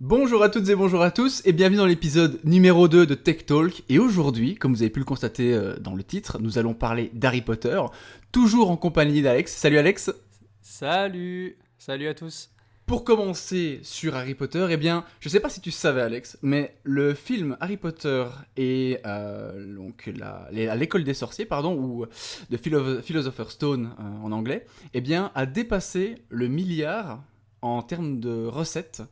Bonjour à toutes et bonjour à tous et bienvenue dans l'épisode numéro 2 de Tech Talk. Et aujourd'hui, comme vous avez pu le constater dans le titre, nous allons parler d'Harry Potter, toujours en compagnie d'Alex. Salut Alex. Salut à tous. Pour commencer sur Harry Potter, eh bien, je sais pas si tu savais Alex, mais le film Harry Potter et l'école des sorciers, pardon, ou The Philosopher's Stone en anglais, eh bien, a dépassé le milliard en termes de recettes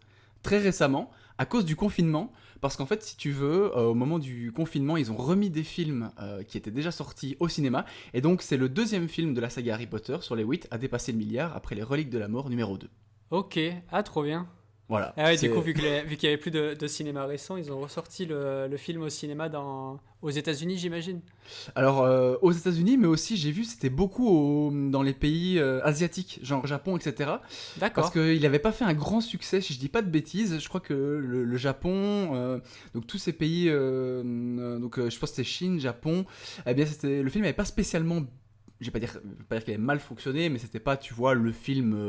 très récemment à cause du confinement. Parce qu'en fait, si tu veux, au moment du confinement, ils ont remis des films qui étaient déjà sortis au cinéma. Et donc, c'est le deuxième film de la saga Harry Potter sur les 8 à dépasser le milliard après Les Reliques de la Mort numéro 2. Ok, trop bien. Voilà, Ah ouais, du coup, c'est... vu qu'il y avait plus de cinéma récent, ils ont ressorti le film au cinéma aux États-Unis, j'imagine. Alors, aux États-Unis, mais aussi, j'ai vu, c'était beaucoup dans les pays asiatiques, genre Japon, etc. Parce D'accord. qu'il n'avait pas fait un grand succès, si je dis pas de bêtises. Je crois que le Japon, donc tous ces pays, je pense que c'était Chine, Japon, eh bien, le film n'avait pas spécialement. Je vais pas dire qu'il avait mal fonctionné, mais c'était pas, tu vois, le film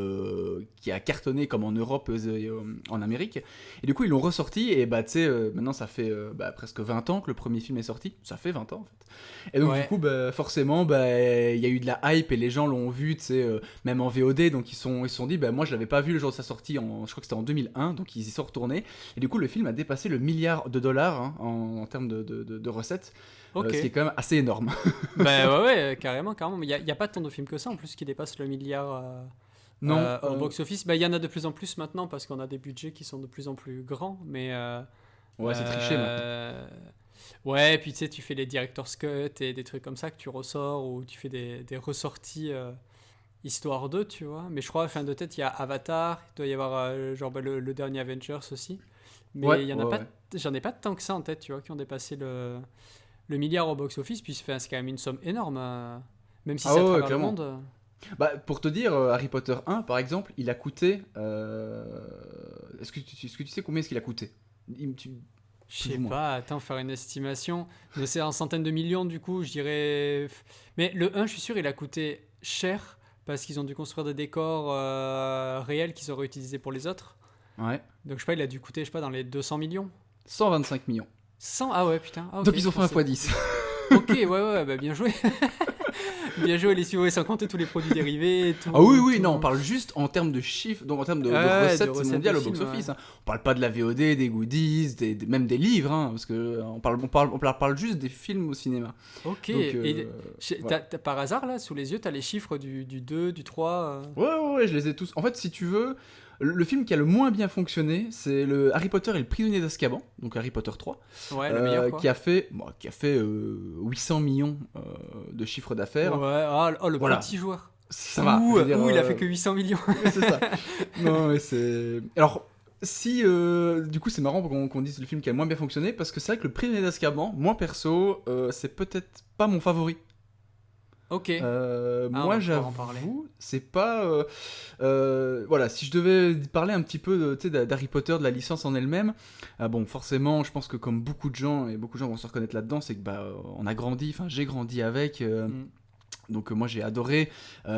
qui a cartonné comme en Europe et en Amérique. Et du coup, ils l'ont ressorti, et bah, tu sais, maintenant ça fait presque 20 ans que le premier film est sorti. Ça fait 20 ans, en fait. Et donc, du Ouais. coup, bah, forcément, bah, il y a eu de la hype, et les gens l'ont vu, tu sais, même en VOD, donc ils se sont dit, bah, moi je l'avais pas vu le jour de sa sortie, je crois que c'était en 2001, donc ils y sont retournés. Et du coup, le film a dépassé le milliard de dollars hein, en termes de recettes, Ok. ce qui est quand même assez énorme. Bah ouais, carrément, carrément. Mais il y a pas tant de films que ça, en plus, qui dépassent le milliard Non, au box-office. Bah, il y en a de plus en plus maintenant, parce qu'on a des budgets qui sont de plus en plus grands. Mais ouais, c'est triché maintenant. euh, ouais, puis tu sais, tu fais les director's cut et des trucs comme ça que tu ressors, ou tu fais des ressorties histoire d'eux, tu vois. Mais je crois, fin de tête, il y a Avatar, il doit y avoir genre le dernier Avengers aussi. Ouais, Mais il y en a ouais, pas, ouais. j'en ai pas tant que ça en tête, tu vois, qui ont dépassé le milliard au box-office, puis c'est quand même une somme énorme, même si Ah c'est à ouais, ouais, travers le clairement. monde. Bah, pour te dire, Harry Potter 1, par exemple, il a coûté... est-ce que tu sais combien est-ce qu'il a coûté? Je Plus sais ou moins. pas, attends, faire une estimation. Mais c'est en centaines de millions, du coup, je dirais. Mais le un, je suis sûr, il a coûté cher parce qu'ils ont dû construire des décors réels qui sont réutilisés pour les autres. Ouais. Donc, je sais pas, il a dû coûter, je sais pas, dans les 200 millions. 125 millions. 100. Ah ouais, putain. Ah ok, Donc je ils ont fait un pensais beaucoup x10. plus. Ok, ouais, ouais, bah bien joué. Bien joué, les suivants, sans compter tous les produits dérivés, Ah oui, tout. oui, non, on tout... parle juste en termes de chiffres, donc en termes de Ouais, de recettes recettes de mondiales au films, ouais. box-office. Hein. On parle pas de la VOD, des goodies, même des livres, hein, parce que on parle juste des films au cinéma. Ok, Donc, et voilà. par hasard, là, sous les yeux, t'as les chiffres du 2, du 3 Ouais, ouais, ouais, je les ai tous. En fait, si tu veux, le film qui a le moins bien fonctionné, c'est le Harry Potter et le prisonnier d'Azkaban, donc Harry Potter 3, Ouais, le meilleur, qui quoi. a fait, qui a fait 800 millions de chiffre d'affaires. Ouais, ah, oh, le Voilà, petit joueur. ça va, je veux dire. Il a fait que 800 millions. C'est ça. Non, mais c'est. Alors, si. Du coup, c'est marrant qu'on dise le film qui a le moins bien fonctionné, parce que c'est vrai que le prisonnier d'Azkaban, moi perso, c'est peut-être pas mon favori. Ok. Ah, on Moi, va pouvoir en parler. j'avoue, c'est pas. Voilà, si je devais parler un petit peu d'Harry Potter, de la licence en elle-même, bon, forcément, je pense que comme beaucoup de gens, et beaucoup de gens vont se reconnaître là-dedans, c'est que bah, on a grandi, enfin, j'ai grandi avec. Hmm. Donc moi j'ai adoré,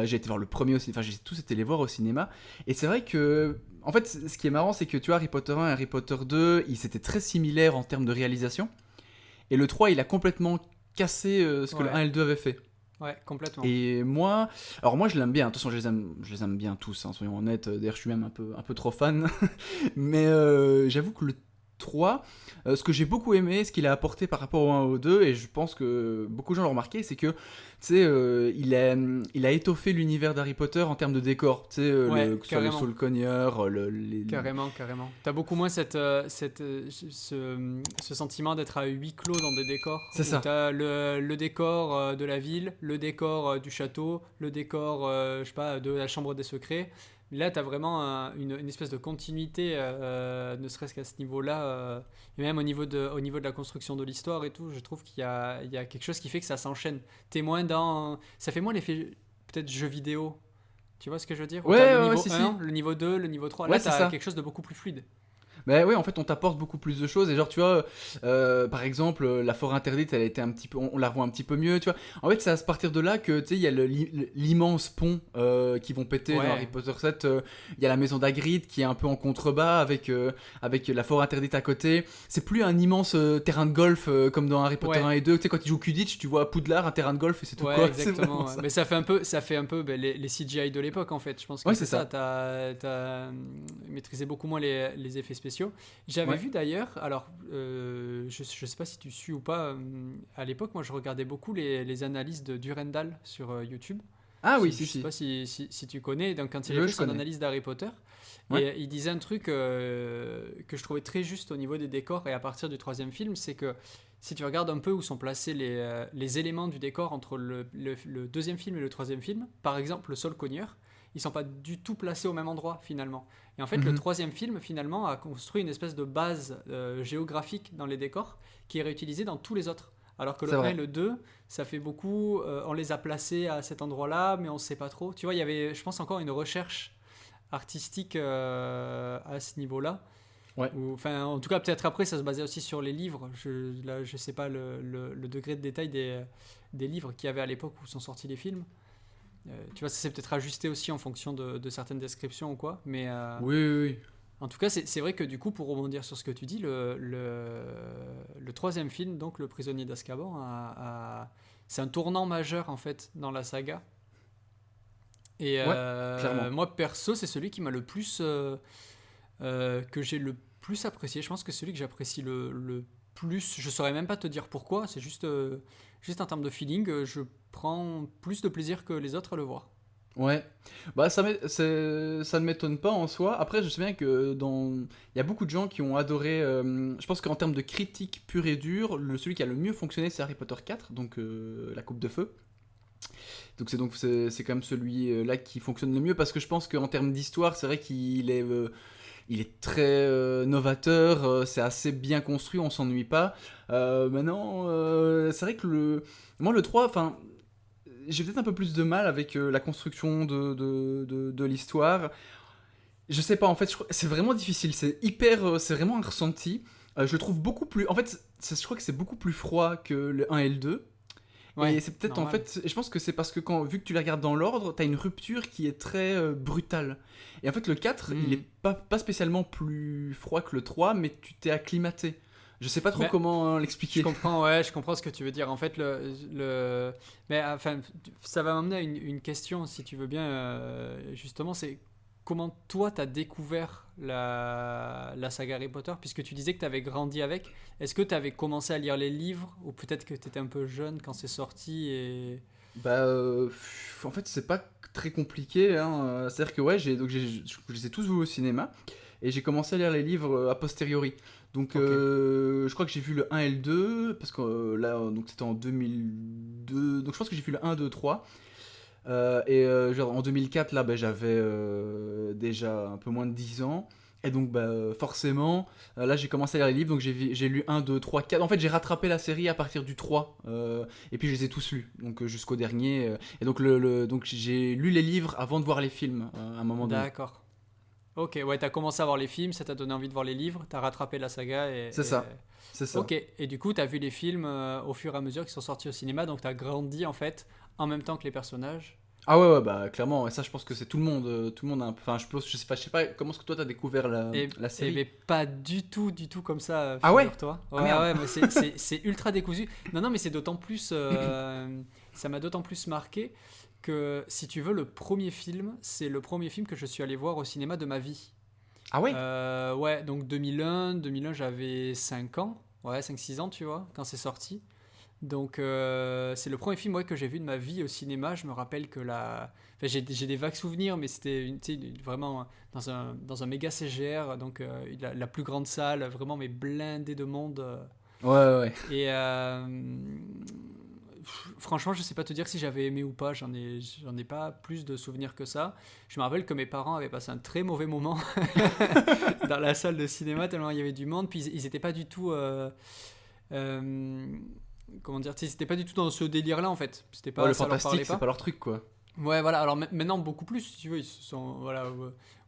j'ai été voir le premier au cinéma, enfin j'ai tous été les voir au cinéma. Et c'est vrai que, en fait, ce qui est marrant, c'est que tu vois, Harry Potter 1 et Harry Potter 2, ils étaient très similaires en termes de réalisation. Et le 3, il a complètement cassé ce que le Ouais, 1 et le 2 avaient fait. ouais, complètement. Et moi, alors moi je l'aime bien, attention je les aime bien tous, hein, soyons honnêtes, d'ailleurs je suis même un peu trop fan, mais j'avoue que le 3, ce que j'ai beaucoup aimé, ce qu'il a apporté par rapport au 1 et au 2, et je pense que beaucoup de gens l'ont remarqué, c'est que, tu sais, il a étoffé l'univers d'Harry Potter en termes de décor, tu sais, Ouais, que ce soit le carrément. Saul Connier, Carrément, carrément. T'as beaucoup moins ce sentiment d'être à huis clos dans des décors c'est où ça, t'as le décor de la ville, le décor du château, le décor, je sais pas, de la chambre des secrets. Là, t'as vraiment une espèce de continuité, ne serait-ce qu'à ce niveau-là, et même au niveau de la construction de l'histoire et tout. Je trouve il y a quelque chose qui fait que ça s'enchaîne. T'es moins dans, ça fait moins l'effet peut-être jeu vidéo. Tu vois ce que je veux dire? Où t'as ouais, le ouais, ouais, niveau si, si, 1, le niveau 2, le niveau 3. ouais, Là, c'est t'as ça. quelque chose de beaucoup plus fluide. Mais oui, en fait, on t'apporte beaucoup plus de choses. Et genre, tu vois, par exemple, la forêt interdite, elle a été un petit peu, on la revoit un petit peu mieux, tu vois. En fait, c'est à partir de là que, tu sais, il y a l'immense pont qui vont péter dans Harry Ouais, Potter 7. Il y a la maison d'Hagrid qui est un peu en contrebas avec la forêt interdite à côté. C'est plus un immense terrain de golf comme dans Harry Potter 1 ouais. et 2. Tu sais, quand ils jouent Quidditch, tu vois à Poudlard, un terrain de golf et c'est tout Ouais, quoi. C'est exactement. vraiment Ouais. ça. Mais ça fait un peu ben, les CGI de l'époque en fait. Je pense que Ouais, c'est c'est ça. ça. T'as maîtrisé beaucoup moins les effets spéciaux. J'avais Ouais. vu d'ailleurs, alors je sais pas si tu suis ou pas, à l'époque, moi je regardais beaucoup les analyses de Durandal sur YouTube. Ah oui, Je si, sais si. pas si tu connais. Donc quand il avait fait Je son connais. analyse d'Harry Potter, Ouais. et il disait un truc que je trouvais très juste au niveau des décors et à partir du troisième film, c'est que si tu regardes un peu où sont placés les éléments du décor entre le deuxième film et le troisième film, par exemple le sol cogneur, ils sont pas du tout placés au même endroit finalement. Et en fait, le Mhm. troisième film finalement a construit une espèce de base géographique dans les décors qui est réutilisée dans tous les autres. Alors que C'est le un et vrai. le 2 ça fait beaucoup, on les a placés à cet endroit-là, mais on ne sait pas trop. Tu vois, il y avait, je pense, encore une recherche artistique à ce niveau-là. Ouais. Enfin, en tout cas, peut-être après, ça se basait aussi sur les livres. Là, je sais pas le degré de détail des livres qu'il y avait à l'époque où sont sortis les films. Tu vois, ça s'est peut-être ajusté aussi en fonction de certaines descriptions ou quoi. Mais Oui, oui, oui. en tout cas, c'est vrai que du coup, pour rebondir sur ce que tu dis, le troisième film, donc Le Prisonnier d'Azkaban, c'est un tournant majeur en fait dans la saga. Et Ouais, clairement. moi, perso, c'est celui qui m'a le plus que j'ai le plus apprécié. Je pense que celui que j'apprécie le plus, je saurais même pas te dire pourquoi, c'est juste en termes de feeling, je prends plus de plaisir que les autres à le voir. Ouais, bah ça ne m'étonne pas en soi. Après, je sais bien que il y a beaucoup de gens qui ont adoré. Je pense qu'en termes de critique pure et dure, celui qui a le mieux fonctionné, c'est Harry Potter 4, donc la Coupe de Feu. Donc c'est quand même celui là qui fonctionne le mieux parce que je pense qu'en termes d'histoire, c'est vrai il est très novateur, c'est assez bien construit, on s'ennuie pas. Maintenant, c'est vrai que moi le 3, enfin j'ai peut-être un peu plus de mal avec la construction de l'histoire. Je sais pas, en fait, c'est vraiment difficile. C'est vraiment un ressenti. Je le trouve beaucoup plus. En fait, je crois que c'est beaucoup plus froid que le 1 et le 2. Ouais, Et c'est peut-être en normal. fait, je pense que c'est parce que vu que tu les regardes dans l'ordre, t'as une rupture qui est très brutale. Et en fait, le 4, il est Mhm. pas spécialement plus froid que le 3, mais tu t'es acclimaté. Je sais pas trop Mais comment je l'expliquer. comprends, ouais, je comprends ce que tu veux dire. En fait, mais enfin, ça va m'amener à une question, si tu veux bien, justement, c'est comment toi t'as découvert la saga Harry Potter, puisque tu disais que tu avais grandi avec. Est-ce que tu avais commencé à lire les livres, ou peut-être que tu étais un peu jeune quand c'est sorti et... Bah, en fait, c'est pas très compliqué, hein. C'est-à-dire que ouais, je les ai tous vus au cinéma et j'ai commencé à lire les livres a posteriori. Donc, Ok. je crois que j'ai vu le 1 et le 2 parce que là, donc c'était en 2002. Donc, je pense que j'ai vu le 1, 2, 3. Genre en 2004, là, bah, j'avais déjà un peu moins de 10 ans. Et donc, bah, forcément, là, j'ai commencé à lire les livres. Donc, j'ai lu un 2 3 4. En fait, j'ai rattrapé la série à partir du 3. Et puis, je les ai tous lus. Donc, jusqu'au dernier. Et donc, donc, j'ai lu les livres avant de voir les films à un moment donné. D'accord. Ok, ouais, t'as commencé à voir les films, ça t'a donné envie de voir les livres, t'as rattrapé la saga C'est ça. C'est ça. Ok, et du coup, t'as vu les films au fur et à mesure qui sont sortis au cinéma, donc t'as grandi en fait en même temps que les personnages. Ah ouais, ouais, bah, clairement. Et ça, je pense que c'est tout le monde. Tout le monde a un peu. Enfin, je sais pas comment est-ce que toi, t'as découvert la Et série. mais pas du tout comme ça, Ah ouais? figure-toi. Ah Ouais, merde. ouais, mais c'est ultra décousu. Non, non, mais c'est d'autant plus. Ça m'a d'autant plus marqué que, si tu veux, le premier film, c'est le premier film que je suis allé voir au cinéma de ma vie. Ah ouais? Ouais, donc 2001 j'avais 5 ans. Ouais, 5 6 ans, tu vois, quand c'est sorti. Donc c'est le premier film ouais, que j'ai vu de ma vie au cinéma. Je me rappelle que enfin, j'ai des vagues souvenirs, mais c'était vraiment dans un méga CGR, donc la plus grande salle, vraiment mais blindée de monde. Ouais, ouais, ouais. Et franchement, je sais pas te dire si j'avais aimé ou pas. J'en ai pas plus de souvenirs que ça. Je me rappelle que mes parents avaient passé un très mauvais moment dans la salle de cinéma tellement il y avait du monde. Puis ils étaient pas du tout euh, comment dire, c'était pas du tout dans ce délire là en fait, c'était Ouais, pas, le ça leur parlait fantastique, c'est pas. pas leur truc, quoi. Ouais, voilà, alors maintenant beaucoup plus si tu veux, ils se sont voilà,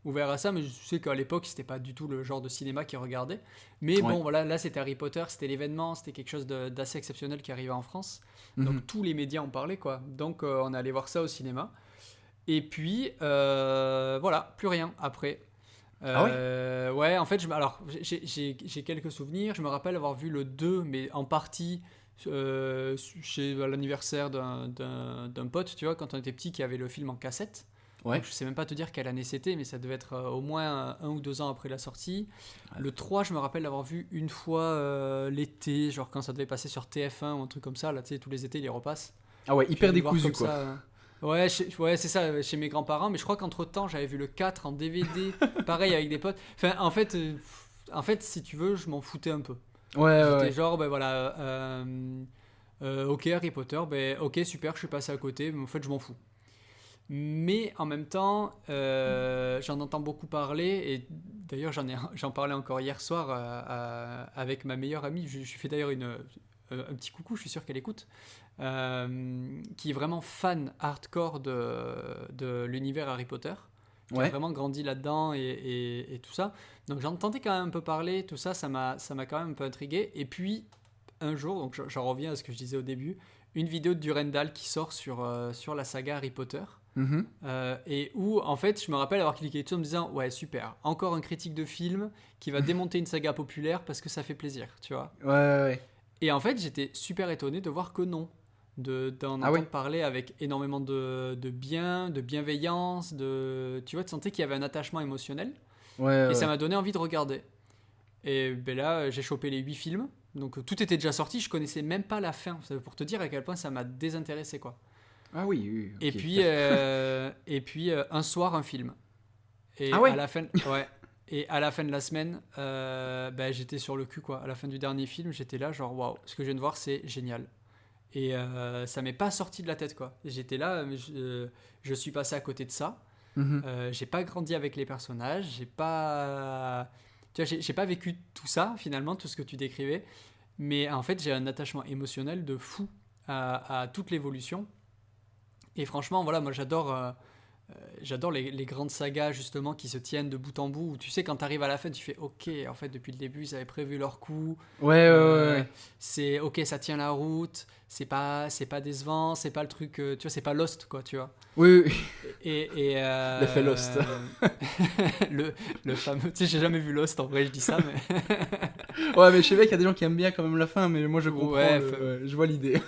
ouvert à ça, mais je sais qu'à l'époque, c'était pas du tout le genre de cinéma qu'ils regardaient. Mais Ouais. bon, voilà, là, c'était Harry Potter, c'était l'événement, c'était quelque chose d'assez exceptionnel qui arrivait en France. Mhm. Donc tous les médias en parlaient, quoi. Donc on est allé voir ça au cinéma. Et puis, voilà, plus rien après. Ah ouais? Ouais, en fait, alors, j'ai quelques souvenirs. Je me rappelle avoir vu le 2 mais en partie chez à l'anniversaire d'un pote, tu vois, quand on était petit, qui avait le film en cassette. Ouais. Donc, je sais même pas te dire quelle année c'était, mais ça devait être au moins 1 ou 2 ans après la sortie. Ouais. Le 3 je me rappelle l'avoir vu une fois l'été, genre quand ça devait passer sur TF1 ou un truc comme ça. Là, tu sais, tous les étés, il les repasse. Ah ouais, Je suis hyper allé le voir décousu comme quoi. ça. Ouais, ouais, c'est ça, chez mes grands-parents. Mais je crois qu'entre temps, j'avais vu le 4 en DVD, pareil avec des potes. Enfin, en fait, si tu veux, je m'en foutais un peu. Ouais, ouais, J'étais ouais. genre, ben voilà, ok, Harry Potter, ben ok, super, je suis passé à côté, mais en fait, je m'en fous. Mais en même temps, j'en entends beaucoup parler, et d'ailleurs, j'en parlais encore hier soir avec ma meilleure amie. Je lui fais d'ailleurs un petit coucou, je suis sûr qu'elle écoute, qui est vraiment fan hardcore de l'univers Harry Potter, qui a Ouais. vraiment grandi là-dedans et tout ça. Donc j'entendais quand même un peu parler, tout ça, ça m'a quand même un peu intrigué. Et puis, un jour, donc j'en reviens à ce que je disais au début, une vidéo de Durendal qui sort sur la saga Harry Potter. Mhm. Et où, en fait, je me rappelle avoir cliqué dessus en me disant, ouais, super, encore un critique de film qui va démonter une saga populaire parce que ça fait plaisir, tu vois. Ouais, ouais, ouais. Et en fait, j'étais super étonné de voir que non. D'en Ah ouais? entendre parler avec énormément de bien, de bienveillance, tu vois, de sentir qu'il y avait un attachement émotionnel. Ouais, ouais, Et ça ouais. m'a donné envie de regarder. Et ben là, j'ai chopé les 8 films. Donc tout était déjà sorti, je connaissais même pas la fin. C'est pour te dire à quel point ça m'a désintéressé, quoi. Ah oui, oui, Et ok. puis, un soir, un film. Ah Et ouais? à la fin, ouais. Et à la fin de la semaine, ben, j'étais sur le cul, quoi. À la fin du dernier film, j'étais là, genre, waouh, ce que je viens de voir, c'est génial. Et ça m'est pas sorti de la tête, quoi. J'étais là, mais je suis passé à côté de ça. Mhm. J'ai pas grandi avec les personnages, j'ai pas. Tu vois, j'ai pas vécu tout ça, finalement, tout ce que tu décrivais. Mais en fait, j'ai un attachement émotionnel de fou à toute l'évolution. Et franchement, voilà, moi j'adore les grandes sagas justement qui se tiennent de bout en bout. Où tu sais, quand tu arrives à la fin, tu fais ok, en fait, depuis le début, ils avaient prévu leur coup. Ouais, ouais, ouais, Euh, ouais. c'est ok, ça tient la route. C'est pas décevant. C'est pas le truc, tu vois, c'est pas Lost, quoi, tu vois. Oui, oui, Et l'effet Lost. le, le fameux. Tu sais, j'ai jamais vu Lost en vrai, je dis ça, mais. Ouais, mais je sais bien qu'il y a des gens qui aiment bien quand même la fin, mais moi je comprends, Ouais, ouais, je vois l'idée.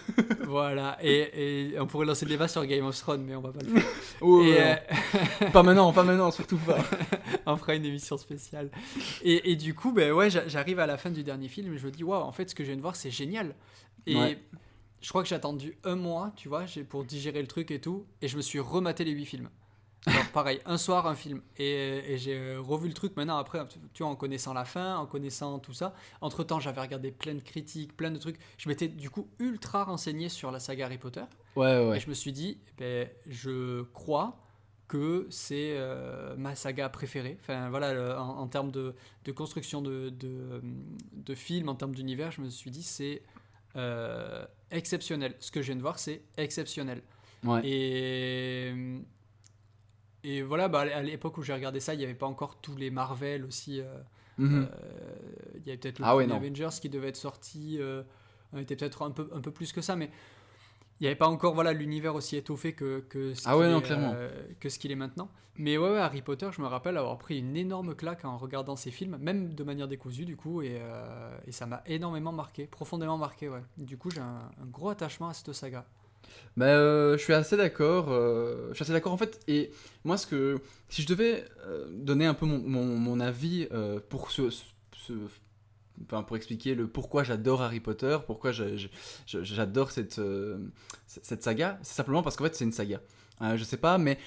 voilà. Et on pourrait lancer le débat sur Game of Thrones, mais on va pas le faire. Oh, Et non. Pas maintenant, surtout pas. on fera une émission spéciale. Et du coup, ben ouais, j'arrive à la fin du dernier film et je me dis, waouh, en fait, ce que je viens de voir, c'est génial. Ouais. Et je crois que j'ai attendu un mois, tu vois, pour digérer le truc et tout, et je me suis rematé les 8 films. Alors pareil, un soir, un film. Et j'ai revu le truc maintenant, après, tu vois, en connaissant la fin, en connaissant tout ça. Entre-temps, j'avais regardé plein de critiques, plein de trucs. Je m'étais du coup ultra renseigné sur la saga Harry Potter. Ouais, ouais, Et ouais. je me suis dit, ben, je crois que c'est ma saga préférée. Enfin voilà, en termes de construction de film, en termes d'univers, je me suis dit, c'est exceptionnel. Ce que je viens de voir, c'est exceptionnel. Ouais. Et, et voilà, bah, à l'époque où j'ai regardé ça, il n'y avait pas encore tous les Marvel aussi. Euh, Mhm. il y avait peut-être le Ah ouais, premier non. Avengers qui devait être sorti. On était peut-être un peu plus que ça, mais il n'y avait pas encore voilà, l'univers aussi étoffé Ah ouais, non, clairement. que ce qu'il est maintenant. Mais ouais, ouais, Harry Potter, je me rappelle avoir pris une énorme claque en regardant ces films, même de manière décousue du coup, et ça m'a énormément marqué, profondément marqué, ouais. Du coup, j'ai un gros attachement à cette saga. Bah, je suis assez d'accord. Je suis assez d'accord en fait. Et moi, si je devais donner un peu mon avis pour enfin, pour expliquer le pourquoi j'adore Harry Potter, pourquoi j'adore cette saga, c'est simplement parce qu'en fait c'est une saga. Je sais pas, mais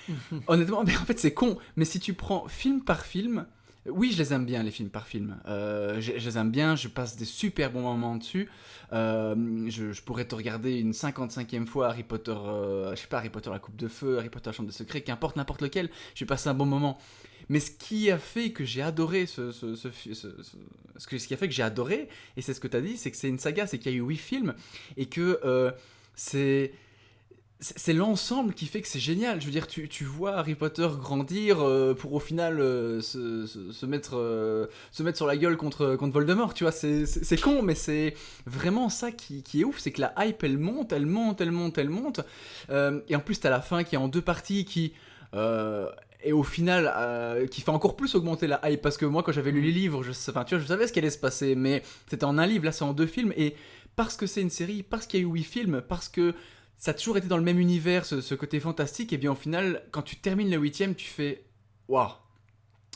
honnêtement, mais en fait c'est con. Mais si tu prends film par film, oui, je les aime bien les films par film. Je les aime bien, je passe des super bons moments dessus. Je pourrais te regarder une 55e fois Harry Potter, je sais pas, Harry Potter la Coupe de Feu, Harry Potter la Chambre des Secrets, qu'importe n'importe lequel, je vais passer un bon moment. Mais ce qui a fait que j'ai adoré ce qui a fait que j'ai adoré, et c'est ce que tu as dit, c'est que c'est une saga, c'est qu'il y a eu 8 films, et que c'est c'est l'ensemble qui fait que c'est génial. Je veux dire, tu vois Harry Potter grandir pour au final se mettre sur la gueule contre Voldemort. Tu vois, c'est con, mais c'est vraiment ça qui est ouf. C'est que la hype, elle monte, elle monte, elle monte, elle monte. Et en plus, t'as la fin qui est en 2 parties et au final, qui fait encore plus augmenter la hype. Parce que moi, quand j'avais lu les livres, enfin, tu vois, je savais ce qui allait se passer. Mais c'était en un livre, là, c'est en 2 films. Et parce que c'est une série, parce qu'il y a eu 8 films, parce que ça a toujours été dans le même univers, ce côté fantastique, et bien au final, quand tu termines le 8ème, tu fais waouh!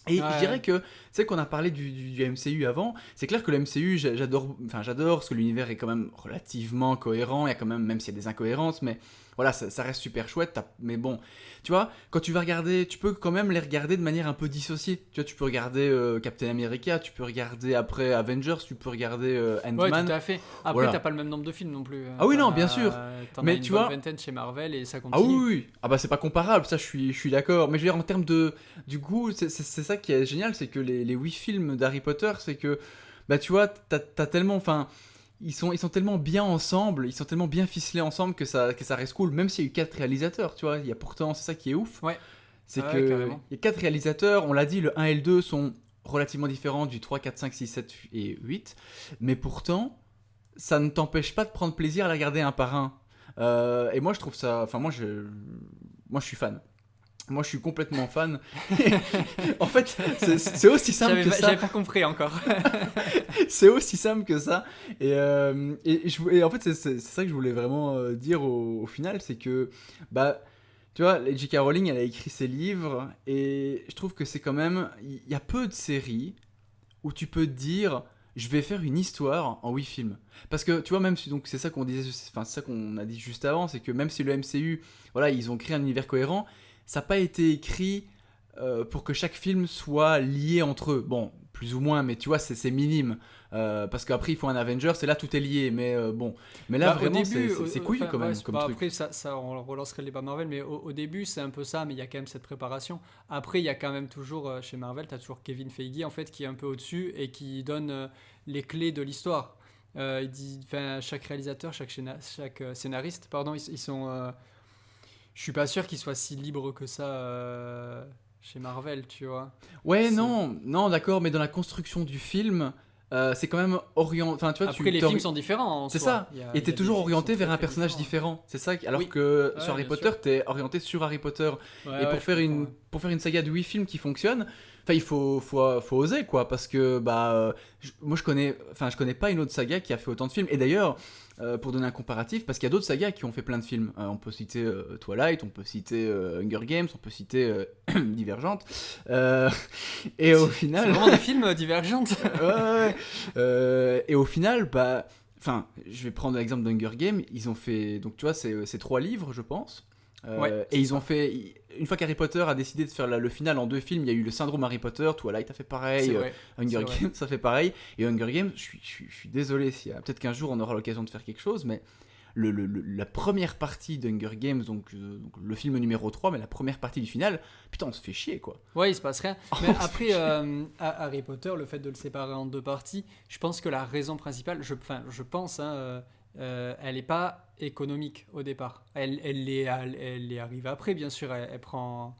Et je dirais que, tu sais qu'on a parlé du MCU avant, c'est clair que le MCU, j'adore, parce que l'univers est quand même relativement cohérent, il y a quand même s'il y a des incohérences, mais voilà, ça reste super chouette, mais bon, tu vois, quand tu vas regarder, tu peux quand même les regarder de manière un peu dissociée, tu vois, tu peux regarder Captain America, tu peux regarder après Avengers, tu peux regarder Ouais, Ant-Man. tout à fait. Après, Voilà. t'as pas le même nombre de films non plus. Ah oui, non, bien sûr. T'en as Mais une tu bonne vois, vingtaine chez Marvel et ça ah oui, continue. oui, oui. Ah bah c'est pas comparable, ça je suis d'accord. Mais je veux dire, en termes du goût, c'est ça qui est génial, c'est que les 8 films d'Harry Potter, c'est que, bah tu vois, t'as tellement, enfin, ils sont tellement bien ensemble, ils sont tellement bien ficelés ensemble que ça reste cool, même s'il y a eu 4 réalisateurs, tu vois, il y a pourtant, c'est ça qui est ouf, Ouais, c'est ouais, que carrément. il y a 4 réalisateurs, on l'a dit, le 1 et le 2 sont relativement différents du 3, 4, 5, 6, 7 et 8, mais pourtant, ça ne t'empêche pas de prendre plaisir à les regarder un par un. Et moi, je trouve ça. Enfin, moi, je suis fan. Moi, je suis complètement fan. En fait, c'est aussi simple que ça. J'avais pas compris encore. C'est aussi simple que ça. Et en fait, c'est ça que je voulais vraiment dire au final, c'est que, bah, tu vois, J.K. Rowling, elle a écrit ses livres, et je trouve que c'est quand même, il y a peu de séries où tu peux te dire, je vais faire une histoire en 8 films. Parce que tu vois, même si, donc c'est ça qu'on disait, enfin c'est ça qu'on a dit juste avant, c'est que même si le MCU, voilà, ils ont créé un univers cohérent, ça n'a pas été écrit pour que chaque film soit lié entre eux. Bon, plus ou moins, mais tu vois, c'est minime. Parce qu'après, ils font un Avengers, et là, tout est lié. Mais bon. Mais là, Bah, au vraiment, début, c'est couillu enfin, quand même ouais, comme bah, truc. après, on relancerait le débat Marvel, mais au début, c'est un peu ça, mais il y a quand même cette préparation. Après, il y a quand même toujours, chez Marvel, tu as toujours Kevin Feige, en fait, qui est un peu au-dessus et qui donne les clés de l'histoire. Il dit, enfin, chaque réalisateur, chaque scénariste, pardon, ils sont. Je suis pas sûr qu'ils soient si libres que ça chez Marvel, tu vois. Ouais, C'est- non, non, d'accord, mais dans la construction du film, c'est quand même orienté. Enfin, tu vois, Après, les films sont différents en c'est soi. ça. Et Il y t'es a des toujours films qui sont orienté vers très un très personnage différents. différent. C'est ça. Alors Oui, que sur ouais, Harry bien Potter, sûr. t'es orienté sur Harry Potter. Et Ouais, pour ouais, je faire comprends. une, Ouais. pour faire une saga de 8 films qui fonctionne, enfin, il faut oser, quoi. Parce que, bah, moi, je connais pas une autre saga qui a fait autant de films. Et d'ailleurs, pour donner un comparatif, parce qu'il y a d'autres sagas qui ont fait plein de films. On peut citer Twilight, on peut citer Hunger Games, on peut citer Divergente. Euh, et au C'est final. vraiment des films divergents. Ouais, ouais. Et au final, bah, enfin, je vais prendre l'exemple d'Hunger Games. Ils ont fait, donc tu vois, c'est 3 livres, je pense. Ouais, Et c'est ils ont ça. fait, une fois qu'Harry Potter a décidé de faire le final en 2 films, il y a eu le syndrome Harry Potter. Twilight a fait C'est pareil, vrai. C'est Hunger vrai. Games ça fait pareil. Et Hunger Games, je suis désolé, peut-être qu'un jour on aura l'occasion de faire quelque chose, mais la première partie d'Hunger Games, donc le film numéro 3, mais la première partie du final, putain, on se fait chier, quoi. Ouais, il se passe rien. On Mais se fait après, chier. Harry Potter, le fait de le séparer en 2 parties, je pense que la raison principale, enfin, je pense, hein, elle n'est pas économique au départ. Elle est arrivée après, bien sûr, elle prend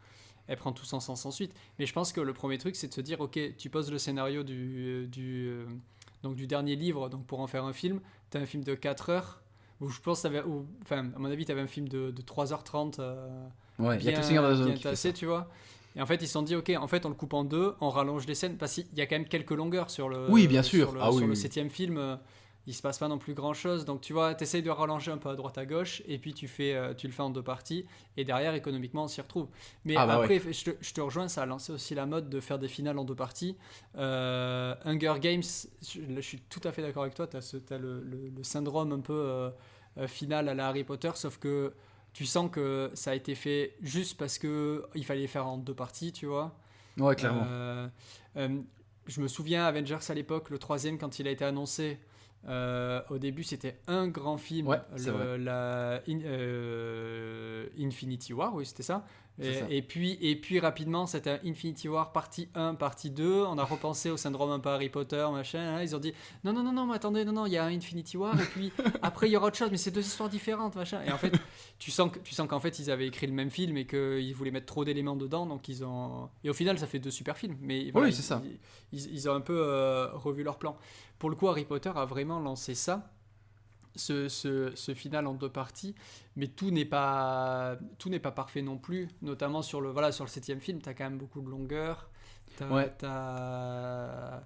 tout son sens ensuite. Mais je pense que le premier truc, c'est de se dire, ok, tu poses le scénario donc du dernier livre, donc pour en faire un film, tu as un film de 4 heures, où je pense, enfin, à mon avis, tu avais un film de 3h30 Ouais, il y a que le Seigneur des Anneaux bien qui fait ça. tassé, tu vois. Et en fait, ils se sont dit, ok, en fait, on le coupe en 2, on rallonge les scènes, parce qu'il y a quand même quelques longueurs Oui, bien sûr. Ah oui, sur le oui. 7e film. Il se passe pas non plus grand chose, donc tu vois, t'essayes de rallonger un peu à droite à gauche, et puis tu le fais en 2 parties, et derrière, économiquement, on s'y retrouve. Mais Ah bah ouais. après, je te rejoins, ça a lancé aussi la mode de faire des finales en 2 parties. Hunger Games, je suis tout à fait d'accord avec toi, t'as le syndrome un peu final à la Harry Potter, sauf que tu sens que ça a été fait juste parce que il fallait faire en 2 parties, tu vois. Ouais, clairement. Euh, euh, je me souviens Avengers à l'époque, le troisième quand il a été annoncé, Au début, c'était un grand film, Ouais, c'est vrai. Infinity War, oui, c'était ça. C'est ça. Et puis rapidement, c'était un Infinity War partie 1, partie 2. On a repensé au syndrome un peu Harry Potter, machin. Hein. Ils ont dit non, non, non, non, mais attendez, non, non, il y a un Infinity War, et puis après, il y aura autre chose, mais c'est deux histoires différentes, machin. Et en fait, tu sens qu'en fait, ils avaient écrit le même film et qu'ils voulaient mettre trop d'éléments dedans, donc ils ont. Et au final, ça fait deux super films. Mais voilà, Oui, c'est ça. ils ont un peu revu leur plan. Pour le coup, Harry Potter a vraiment lancé ça, ce final en deux parties, mais tout n'est pas parfait non plus, notamment sur le septième film, t'as quand même beaucoup de longueur. T'as, Ouais. t'as-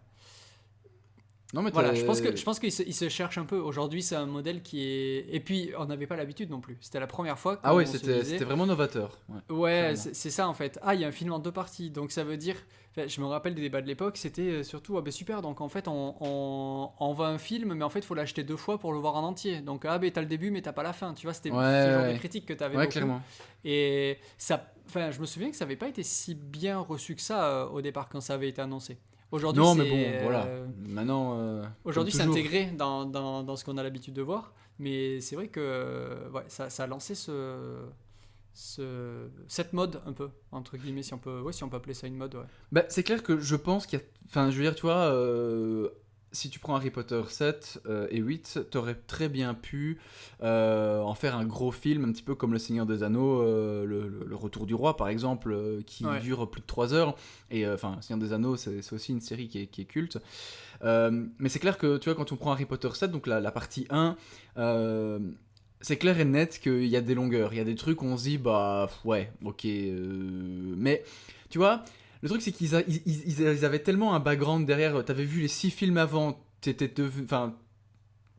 Non, mais Voilà, je pense qu'il se cherche un peu. Aujourd'hui, c'est un modèle qui est. Et puis, on n'avait pas l'habitude non plus. C'était la première fois Ah ouais, qu'on se c'était disait. vraiment novateur. Ouais, Ouais, clairement. c'est ça en fait. Ah, il y a un film en deux parties. Donc ça veut dire. Enfin, je me rappelle des débats de l'époque, c'était surtout, ah ben super, donc en fait on voit un film, mais en fait il faut l'acheter deux fois pour le voir en entier. Donc ah ben t'as le début, mais t'as pas la fin. Tu vois, c'était Ouais, ce genre de ouais, critique que t'avais ouais, beaucoup. clairement. Et ça. Enfin, je me souviens que ça avait pas été si bien reçu que ça au départ quand ça avait été annoncé. Aujourd'hui, Non, mais c'est. bon, voilà. Maintenant, comme Aujourd'hui, c'est toujours. intégré dans ce qu'on a l'habitude de voir, mais c'est vrai que ouais, ça a lancé cette mode un peu, entre guillemets, si on peut appeler ça une mode, ouais. Bah, c'est clair que je pense qu'il y a. Enfin, je veux dire, tu vois, si tu prends Harry Potter 7 et 8, t'aurais très bien pu en faire un gros film, un petit peu comme Le Seigneur des Anneaux, le Retour du Roi, par exemple, qui Ouais. dure plus de 3 heures. Et enfin, Le Seigneur des Anneaux, c'est aussi une série qui est culte. Mais c'est clair que, tu vois, quand on prend Harry Potter 7, donc la partie 1, euh, c'est clair et net qu'il y a des longueurs. Il y a des trucs où on se dit, bah, ouais, ok. Mais, tu vois, le truc, c'est qu'ils avaient tellement un background derrière. T'avais vu les 6 films avant, enfin,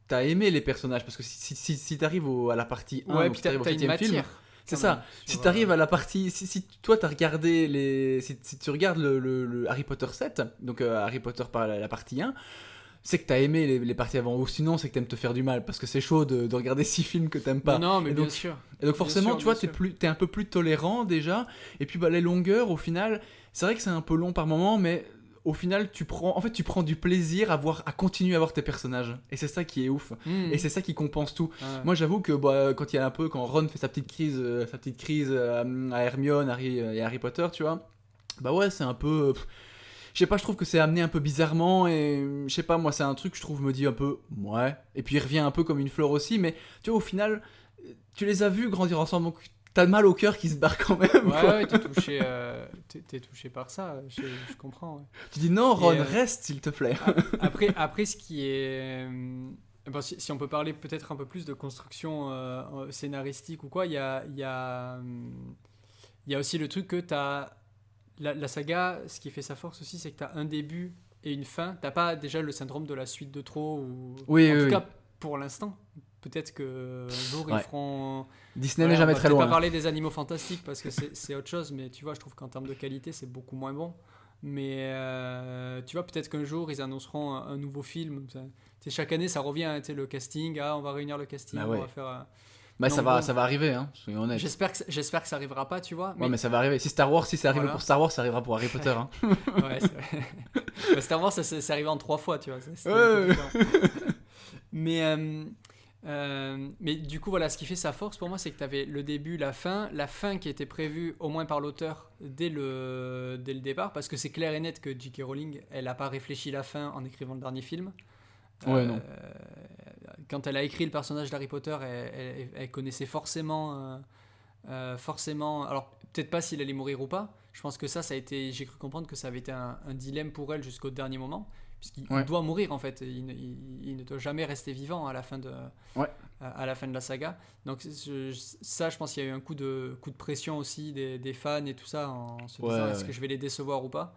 t'as aimé les personnages. Parce que si t'arrives à la partie 1, Ouais, donc puis si t'as, t'arrives au t'as une septième film, matière, c'est quand même, ça. Si sur. t'arrives à la partie. Si toi, t'as regardé les. Si tu regardes le Harry Potter 7, donc Harry Potter par la partie 1, c'est que t'as aimé les parties avant, ou sinon c'est que t'aimes te faire du mal, parce que c'est chaud de regarder 6 films que t'aimes Non, pas. non, mais Et bien donc, sûr. et donc Bien forcément, sûr, tu bien vois, sûr. t'es un peu plus tolérant déjà, et puis bah, les longueurs, au final, c'est vrai que c'est un peu long par moment, mais au final, tu prends du plaisir à continuer à voir tes personnages, et c'est ça qui est ouf, et c'est Mhm. ça qui compense tout. Ouais. Moi, j'avoue que bah, quand Ron fait sa petite crise à Hermione, Harry et Harry Potter, tu vois, bah ouais, c'est un peu. Je sais pas, je trouve que c'est amené un peu bizarrement et je sais pas, moi c'est un truc je trouve me dit un peu ouais. Et puis il revient un peu comme une fleur aussi, mais tu vois au final, tu les as vus grandir ensemble, donc t'as mal au cœur qui se barre quand même Ouais, quoi. ouais, t'es touché par ça, je comprends. Ouais. Tu dis non Et Ron, reste s'il te plaît. après, ce qui est. Bon, si on peut parler peut-être un peu plus de construction scénaristique ou quoi, il y a aussi le truc que t'as. La saga, ce qui fait sa force aussi, c'est que t'as un début et une fin. T'as pas déjà le syndrome de la suite de trop, ou. Oui, En oui, tout oui. cas, pour l'instant. Peut-être qu'un jour ils Ouais. feront. Disney n'est Voilà, on jamais va très peut-être pas loin. parler des animaux fantastiques parce que c'est autre chose, mais tu vois, je trouve qu'en termes de qualité, c'est beaucoup moins bon. Mais tu vois, peut-être qu'un jour, ils annonceront un nouveau film. Tu sais, chaque année, ça revient, hein, tu sais, le casting. Ah, on va réunir le Bah casting, on va ouais. faire. Bah ça Donc va, bon, ça va arriver, hein, soyons honnêtes. j'espère que ça arrivera pas, tu vois. Ouais, mais Mais ça va arriver. Si c'est arrivé pour voilà. Star Wars, ça arrivera pour Harry Potter. Hein. Ouais, c'est vrai. Bah, Star Wars, c'est arrivé en trois fois, tu vois. C'était un peu Ouais. différent. Mais du coup, voilà, ce qui fait sa force pour moi, c'est que tu avais le début, la fin qui était prévue au moins par l'auteur dès le départ, parce que c'est clair et net que J.K. Rowling, elle n'a pas réfléchi la fin en écrivant le dernier film. Ouais, Euh, non. Quand elle a écrit le personnage d'Harry Potter, elle connaissait forcément. Alors, peut-être pas s'il allait mourir ou pas. Je pense que ça a été. J'ai cru comprendre que ça avait été un dilemme pour elle jusqu'au dernier moment. Puisqu'il Ouais. doit mourir en fait. Il ne doit jamais rester vivant à la fin Ouais. à la fin de la saga. Donc, ça, je pense qu'il y a eu un coup de pression aussi des fans et tout ça en se Ouais, disant est-ce ouais. que je vais les décevoir ou pas.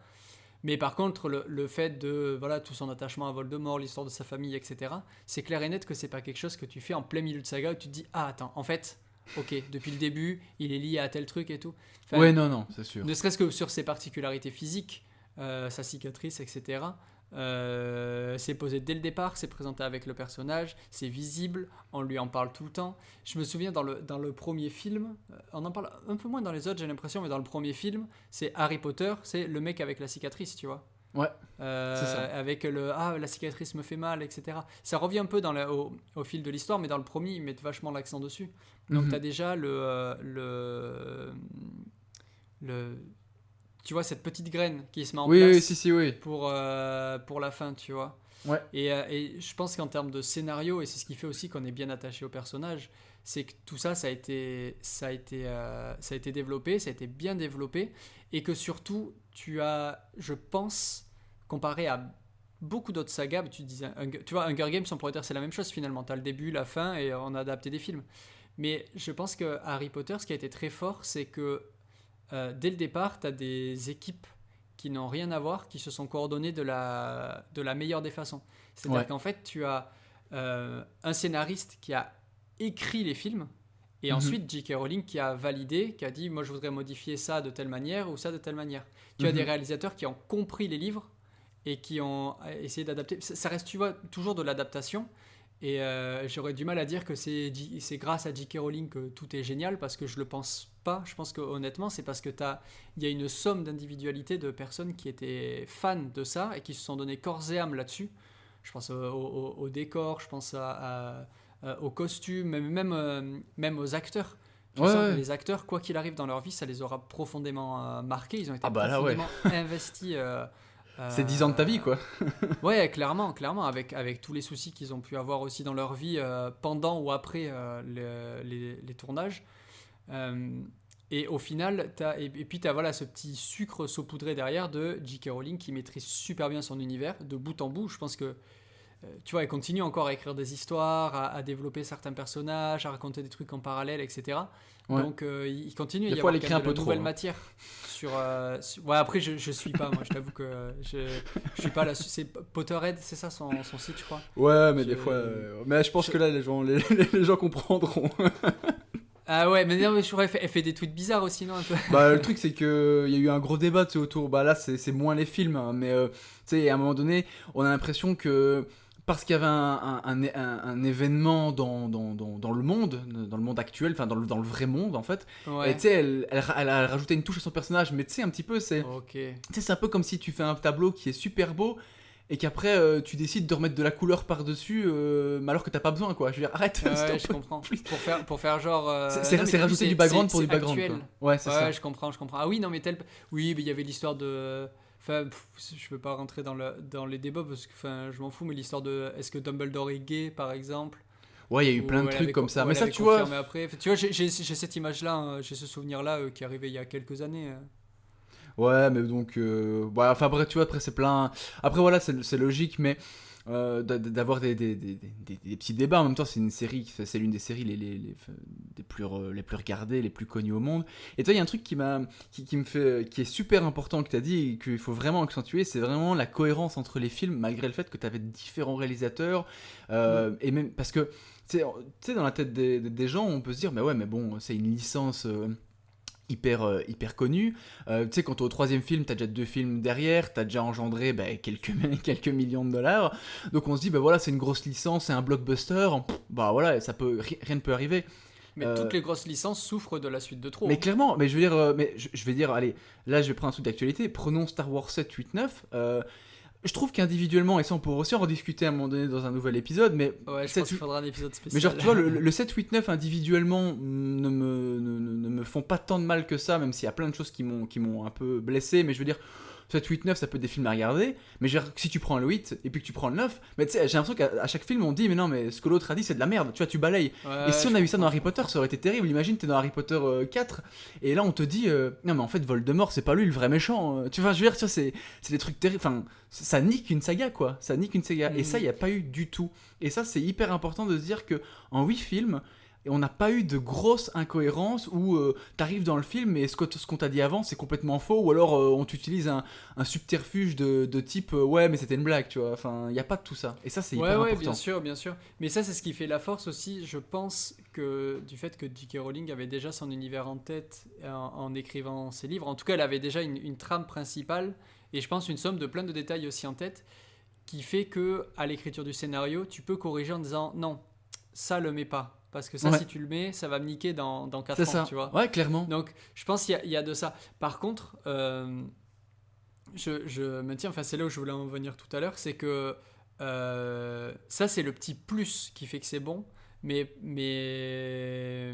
Mais par contre, le fait de voilà tout son attachement à Voldemort, l'histoire de sa famille, etc., c'est clair et net que c'est pas quelque chose que tu fais en plein milieu de saga où tu te dis ah attends, en fait, ok, depuis le début, il est lié à tel truc et tout. Enfin, Ouais, non, non, c'est sûr. ne serait-ce que sur ses particularités physiques, sa cicatrice, etc. C'est posé dès le départ, c'est présenté avec le personnage, c'est visible, on lui en parle tout le temps. Je me souviens dans le premier film, on en parle un peu moins dans les autres, j'ai l'impression, mais dans le premier film, c'est Harry Potter, c'est le mec avec la cicatrice, tu vois. Ouais, c'est ça. Avec la cicatrice me fait mal, etc. Ça revient un peu au fil de l'histoire, mais dans le premier, ils mettent vachement l'accent dessus. Donc, tu as déjà le, tu vois, cette petite graine qui se met en Oui, oui, place si, oui. pour la fin, tu vois. Ouais. Et je pense qu'en termes de scénario, et c'est ce qui fait aussi qu'on est bien attaché au personnage, c'est que tout ça, ça a été développé, ça a été bien développé, et que surtout, tu as, je pense, comparé à beaucoup d'autres sagas, tu vois, Hunger Games, on pourrait dire c'est la même chose finalement, tu as le début, la fin, et on a adapté des films. Mais je pense que Harry Potter, ce qui a été très fort, c'est que dès le départ, tu as des équipes qui n'ont rien à voir, qui se sont coordonnées de la meilleure des façons. C'est-à-dire qu'en fait, tu as un scénariste qui a écrit les films, et ensuite J.K. Rowling qui a validé, qui a dit moi je voudrais modifier ça de telle manière ou ça de telle manière. Tu as des réalisateurs qui ont compris les livres et qui ont essayé d'adapter. Ça reste, tu vois, toujours de l'adaptation. Et j'aurais du mal à dire que c'est grâce à J.K. Rowling que tout est génial, parce que je le pense pas. Je pense que honnêtement, c'est parce que il y a une somme d'individualité de personnes qui étaient fans de ça et qui se sont donné corps et âme là-dessus. Je pense au décor, je pense aux costumes, même aux acteurs. Tu sens que les acteurs, quoi qu'il arrive dans leur vie, ça les aura profondément marqués. Ils ont été profondément investis. C'est 10 ans de ta vie, quoi. Ouais, clairement, avec tous les soucis qu'ils ont pu avoir aussi dans leur vie pendant ou après les tournages. Et au final, et puis tu as voilà, ce petit sucre saupoudré derrière de J.K. Rowling qui maîtrise super bien son univers, de bout en bout. Je pense que, tu vois, elle continue encore à écrire des histoires, à développer certains personnages, à raconter des trucs en parallèle, etc. Ouais. Donc il continue à y avoir de la nouvelle matière. Ouais, après je suis pas, moi je t'avoue que je suis pas là. C'est Potterhead, c'est ça son site, je crois. Ouais, mais des fois. Mais je pense que là les gens comprendront. Ah ouais, mais non, mais je crois qu'elle fait des tweets bizarres aussi, non, un peu. Bah, le truc, c'est qu'il y a eu un gros débat autour. Bah, là, c'est moins les films, hein, mais tu sais, à un moment donné, on a l'impression que parce qu'il y avait un événement dans le monde actuel, enfin dans le vrai monde en fait, ouais. Et tu sais, elle a rajouté une touche à son personnage, mais tu sais, un petit peu, c'est un peu comme si tu fais un tableau qui est super beau. Et qu'après tu décides de remettre de la couleur par-dessus alors que t'as pas besoin, quoi. Je veux dire, arrête. Ouais, je comprends. Pour faire genre. C'est rajouter du background pour du background. Quoi. Ouais, c'est ça. Ouais, je comprends. Ah oui, non, mais oui, mais il y avait l'histoire de. Enfin, je veux pas rentrer dans les débats parce que je m'en fous, mais l'histoire de est-ce que Dumbledore est gay, par exemple. Ouais, il y a eu plein de trucs comme ça. Mais ça, tu vois. Après. Tu vois, j'ai cette image-là, hein, j'ai ce souvenir-là qui est arrivé il y a quelques années. Ouais, mais donc, enfin bref, tu vois, après c'est plein. Après voilà, c'est logique, mais d'avoir des petits débats. En même temps, c'est une série, c'est l'une des séries les plus regardées, les plus connues au monde. Et toi, il y a un truc qui est super important que tu as dit et qu'il faut vraiment accentuer, c'est vraiment la cohérence entre les films, malgré le fait que tu avais différents réalisateurs, et même parce que tu sais, dans la tête des gens, on peut se dire, mais ouais, mais bon, c'est une licence. Hyper connu. Tu sais, quand t'es au troisième film, t'as déjà 2 films derrière, t'as déjà engendré quelques millions de dollars. Donc on se dit, voilà, c'est une grosse licence, c'est un blockbuster. Voilà, rien ne peut arriver. Mais toutes les grosses licences souffrent de la suite de trop. Mais clairement, mais je veux dire, je vais dire, allez, là je vais prendre un truc d'actualité. Prenons Star Wars 7, 8, 9. Je trouve qu'individuellement, et ça on pourra aussi en rediscuter à un moment donné dans un nouvel épisode, mais ouais, je pense qu'il faudra un épisode spécial. Mais genre, tu vois, le 7, 8, 9 individuellement ne me font pas tant de mal que ça, même s'il y a plein de choses qui m'ont un peu blessé, mais je veux dire, 7, 8, 9, ça peut être des films à regarder, mais genre, si tu prends le 8 et puis que tu prends le 9, mais tu sais, j'ai l'impression qu'à chaque film on dit, mais non, mais ce que l'autre a dit c'est de la merde, tu vois, tu balayes. Ouais, et si on a eu ça dans Harry Potter, ça aurait été terrible. Imagine, t'es dans Harry Potter 4, et là on te dit, non, mais en fait, Voldemort, c'est pas lui le vrai méchant. Tu vois, je veux dire, tu vois, c'est des trucs terribles. Enfin, ça nique une saga, quoi. Ça nique une saga. Et ça, il n'y a pas eu du tout. Et ça, c'est hyper important de se dire qu'en 8 films, et on n'a pas eu de grosse incohérence où t'arrives dans le film et ce qu'on t'a dit avant c'est complètement faux, ou alors on t'utilise un subterfuge de type ouais mais c'était une blague, tu vois. Enfin, il n'y a pas de tout ça. Et ça c'est hyper important. Ouais, bien sûr. Mais ça c'est ce qui fait la force aussi, je pense, que du fait que J.K. Rowling avait déjà son univers en tête en écrivant ses livres. En tout cas, elle avait déjà une trame principale et je pense une somme de plein de détails aussi en tête qui fait que à l'écriture du scénario, tu peux corriger en disant non, ça le met pas. Parce que ça, si tu le mets, ça va me niquer dans 4 ans, tu vois. Ouais, clairement. Donc, je pense qu'il y a de ça. Par contre, je maintiens, enfin c'est là où je voulais en venir tout à l'heure, c'est que ça c'est le petit plus qui fait que c'est bon, mais, mais,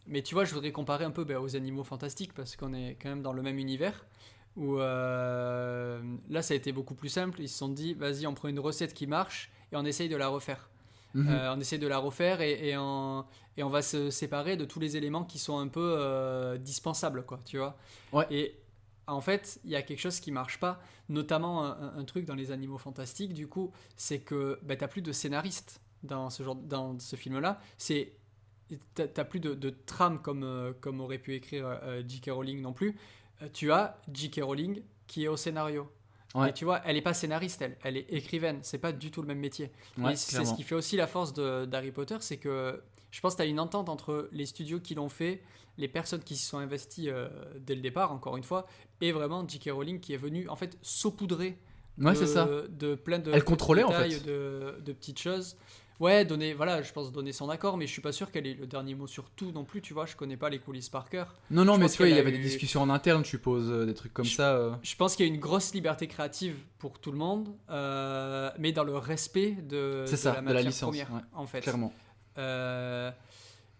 mais tu vois, je voudrais comparer un peu aux animaux fantastiques parce qu'on est quand même dans le même univers. Où là ça a été beaucoup plus simple, ils se sont dit vas-y on prend une recette qui marche et on essaye de la refaire. Mhm. On essaie de la refaire et on va se séparer de tous les éléments qui sont un peu dispensables, quoi, tu vois. Ouais. Et en fait, il y a quelque chose qui marche pas, notamment un truc dans les animaux fantastiques, du coup, c'est que bah, t'as plus de scénaristes dans ce film-là. T'as plus de trame comme aurait pu écrire J.K. Rowling non plus. Tu as J.K. Rowling qui est au scénario. Et Ouais. tu vois, elle est pas scénariste, elle est écrivaine. C'est pas du tout le même métier. Et Ouais, c'est ce clairement. qui fait aussi la force d'Harry Potter, c'est que je pense que tu as une entente entre les studios qui l'ont fait, les personnes qui s'y sont investies dès le départ, encore une fois, et vraiment J.K. Rowling qui est venue en fait saupoudrer Ouais, c'est ça. de plein de Elle petits contrôlait en détails, fait. de petites choses. Ouais, voilà, je pense donner son accord, mais je suis pas sûr qu'elle ait le dernier mot sur tout non plus, tu vois, je connais pas les coulisses par cœur. Non, non, Je mais pense tu vois, il qu'elle y a avait des eu discussions en interne, je suppose, des trucs comme je, ça. je pense qu'il y a une grosse liberté créative pour tout le monde, mais dans le respect C'est de ça, la de la matière licence. première, Ouais, en fait. clairement. Euh,